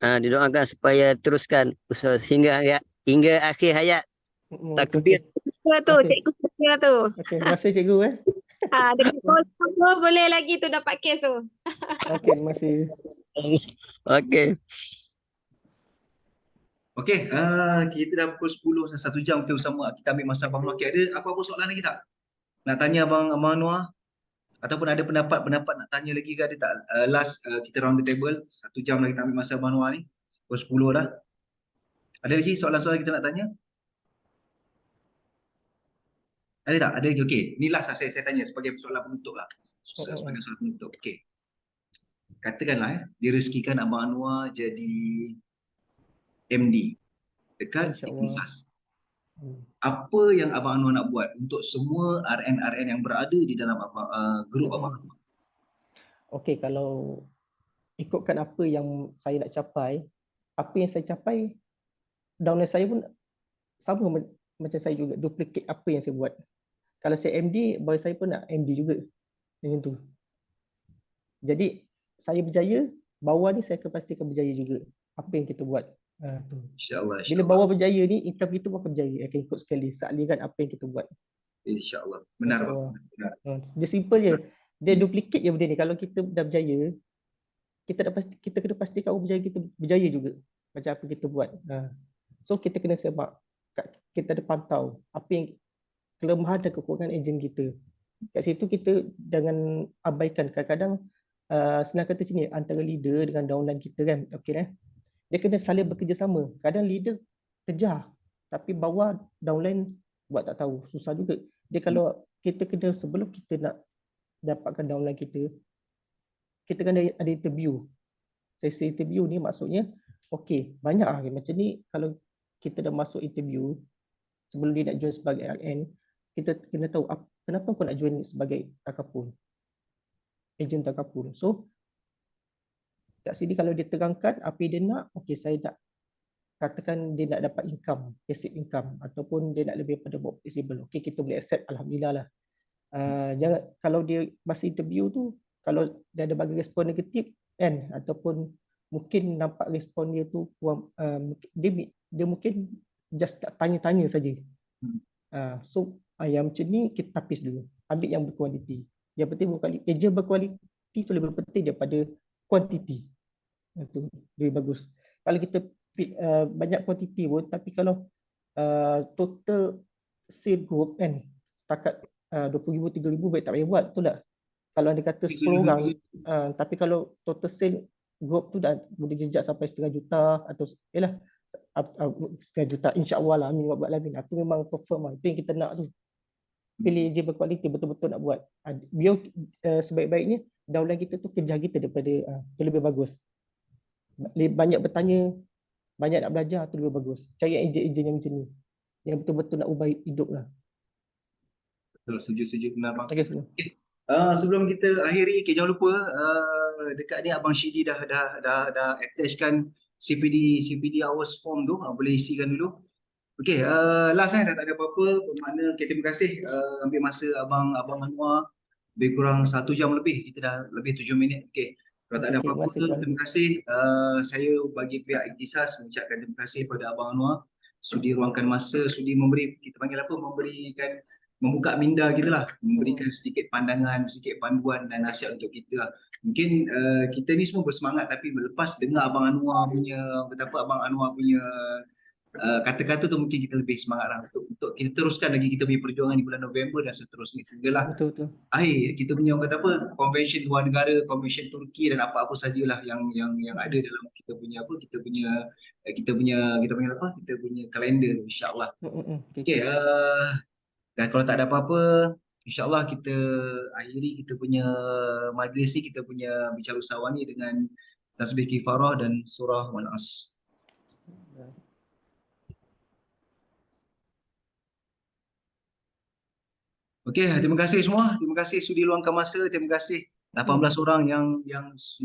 Didoakan supaya teruskan usaha hingga akhir hayat. Takbir. Tu cikgu takbir tu. Okey, terima kasih cikgu Dekat boleh lagi tu dapat kes tu. Okey, terima kasih. Okey. Okey, kita dah pukul 10, 1 jam kita bersama. Kita ambil masa Abang Anwar. Ada apa-apa soalan lagi tak? Nak tanya Abang Anwar? Ataupun ada pendapat nak tanya lagi ke? Ada tak? Last kita round the table. 1 jam lagi kita ambil masa Abang Anwar ni. Pukul 10 dah. Ada lagi soalan-soalan kita nak tanya? Ada tak? Ada lagi? Okey. Ni last lah saya tanya sebagai soalan penutup lah. Sebagai soalan penutup. Okey. Katakanlah direzekikan Abang Anwar jadi MD dekat Ikhtisas. Apa yang Abang Anwar nak buat untuk semua RN yang berada di dalam grup Abang Anwar? Okey, kalau ikutkan apa yang saya nak capai, apa yang saya capai, downline saya pun sama macam saya juga, duplicate apa yang saya buat. Kalau saya MD, boy saya pun nak MD juga. Macam tu. Jadi, saya berjaya, bawah ni saya akan pastikan berjaya juga. Apa yang kita buat. InsyaAllah. Bila bawah berjaya ni, income kita pun akan berjaya. Akan ikut sekali, sealiran apa yang kita buat. InsyaAllah. Benar. Dia simple je. Dia duplicate je benda ni. Kalau kita dah berjaya, kita kena pastikan berjaya, kita berjaya juga. Macam apa kita buat. So, kita kena sebab kita ada pantau apa yang kelemahan dan kekurangan ejen kita. Kat situ kita jangan abaikan. Kadang-kadang senang kata sini, antara leader dengan downline kita kan, okey dia kena saling bekerjasama. Kadang leader kejar, tapi bawah downline buat tak tahu. Susah juga. Dia kalau kita kena, sebelum kita nak dapatkan downline kita kena ada interview. Sesi interview ni maksudnya, okey, banyak lah macam ni. Kalau kita dah masuk interview, sebelum dia nak join sebagai RN, kita kena tahu kenapa kau nak join sebagai takaful, ejen takaful. So kat sini kalau dia terangkan apa yang dia nak, okey saya nak katakan dia nak dapat income, passive income ataupun dia nak lebih pada buat flexible. Okey, kita boleh accept, alhamdulillah lah. Jangan kalau dia masa interview tu kalau dia ada bagi respon negatif kan, ataupun mungkin nampak respon dia tu kurang, dia mungkin just tak tanya-tanya saja. So yang macam ni kita tapis dulu, ambil yang berkualiti. Yang penting kerja berkualiti tu lebih penting daripada kuantiti. Itu lebih bagus. Kalau kita banyak kuantiti pun, tapi kalau total sale group kan setakat 20,000 3,000 baik tak payah buat, betul tak? Kalau anda kata 10 orang, tapi kalau total sale group tu dah boleh jejak sampai 500,000 atau yalah setengah juta, insya-Allah lah, amin buat lamin. Aku memang perform lah. Itu yang kita nak tu. Pilih je berkualiti, betul-betul nak buat. Biar sebaik-baiknya daulah kita tu kejar kita daripada tu lebih bagus. Banyak bertanya, banyak nak belajar, tu lebih bagus. Cari ejen-ejen yang macam ni, yang betul-betul nak ubah hidup lah. Betul, setuju benar bang. Okay. Sebelum kita akhiri, jangan lupa dekat ni Abang Syidi dah attachkan CPD hours form tu, boleh isikan dulu. Okey, last dah tak ada apa-apa, bermakna terima kasih ambil masa abang Anwar lebih kurang 1 jam lebih, kita dah lebih 7 minit. Okey, kalau tak ada apa-apa, terima kasih. Saya bagi pihak Ikhtisas mengucapkan terima kasih kepada Abang Anwar sudi ruangkan masa, sudi memberi, kita panggil apa, memberikan, membuka minda kita lah, memberikan sedikit pandangan, sedikit panduan dan nasihat untuk kita lah. Mungkin kita ni semua bersemangat, tapi lepas dengar Abang Anwar punya, betapa Abang Anwar punya kata-kata tu, mungkin kita lebih semangat lah untuk kita teruskan lagi kita punya perjuangan di bulan November dan seterusnya. Hinggalah akhir kita punya, orang kata apa, konvensyen luar negara, konvensyen Turki dan apa-apa sajalah yang ada dalam kita punya apa, kita punya kalender, insya-Allah. Okey, dan kalau tak ada apa-apa, insya-Allah kita akhiri kita punya majlis ni, kita punya bicara usahawan ni dengan tasbih kifarah dan surah Al-As. Okey, terima kasih semua. Terima kasih sudi luangkan masa. Terima kasih 18 orang yang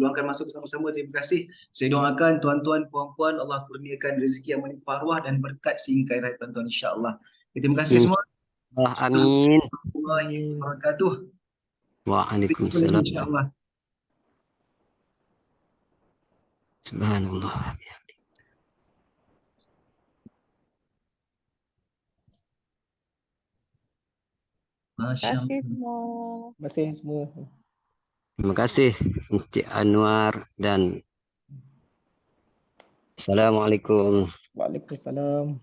luangkan masa bersama-sama. Terima kasih. Saya doakan tuan-tuan, puan-puan, Allah kurniakan rezeki yang melimpah ruah dan berkat sehingga akhirat tuan-tuan, insya-Allah. Terima kasih semua. Amin. Warahmatullahi wabarakatuh. Waalaikumsalam. Insya-Allah. Subhanallah. Terima kasih semua. Terima kasih semua. Terima kasih Encik Anwar dan Assalamualaikum. Waalaikumsalam.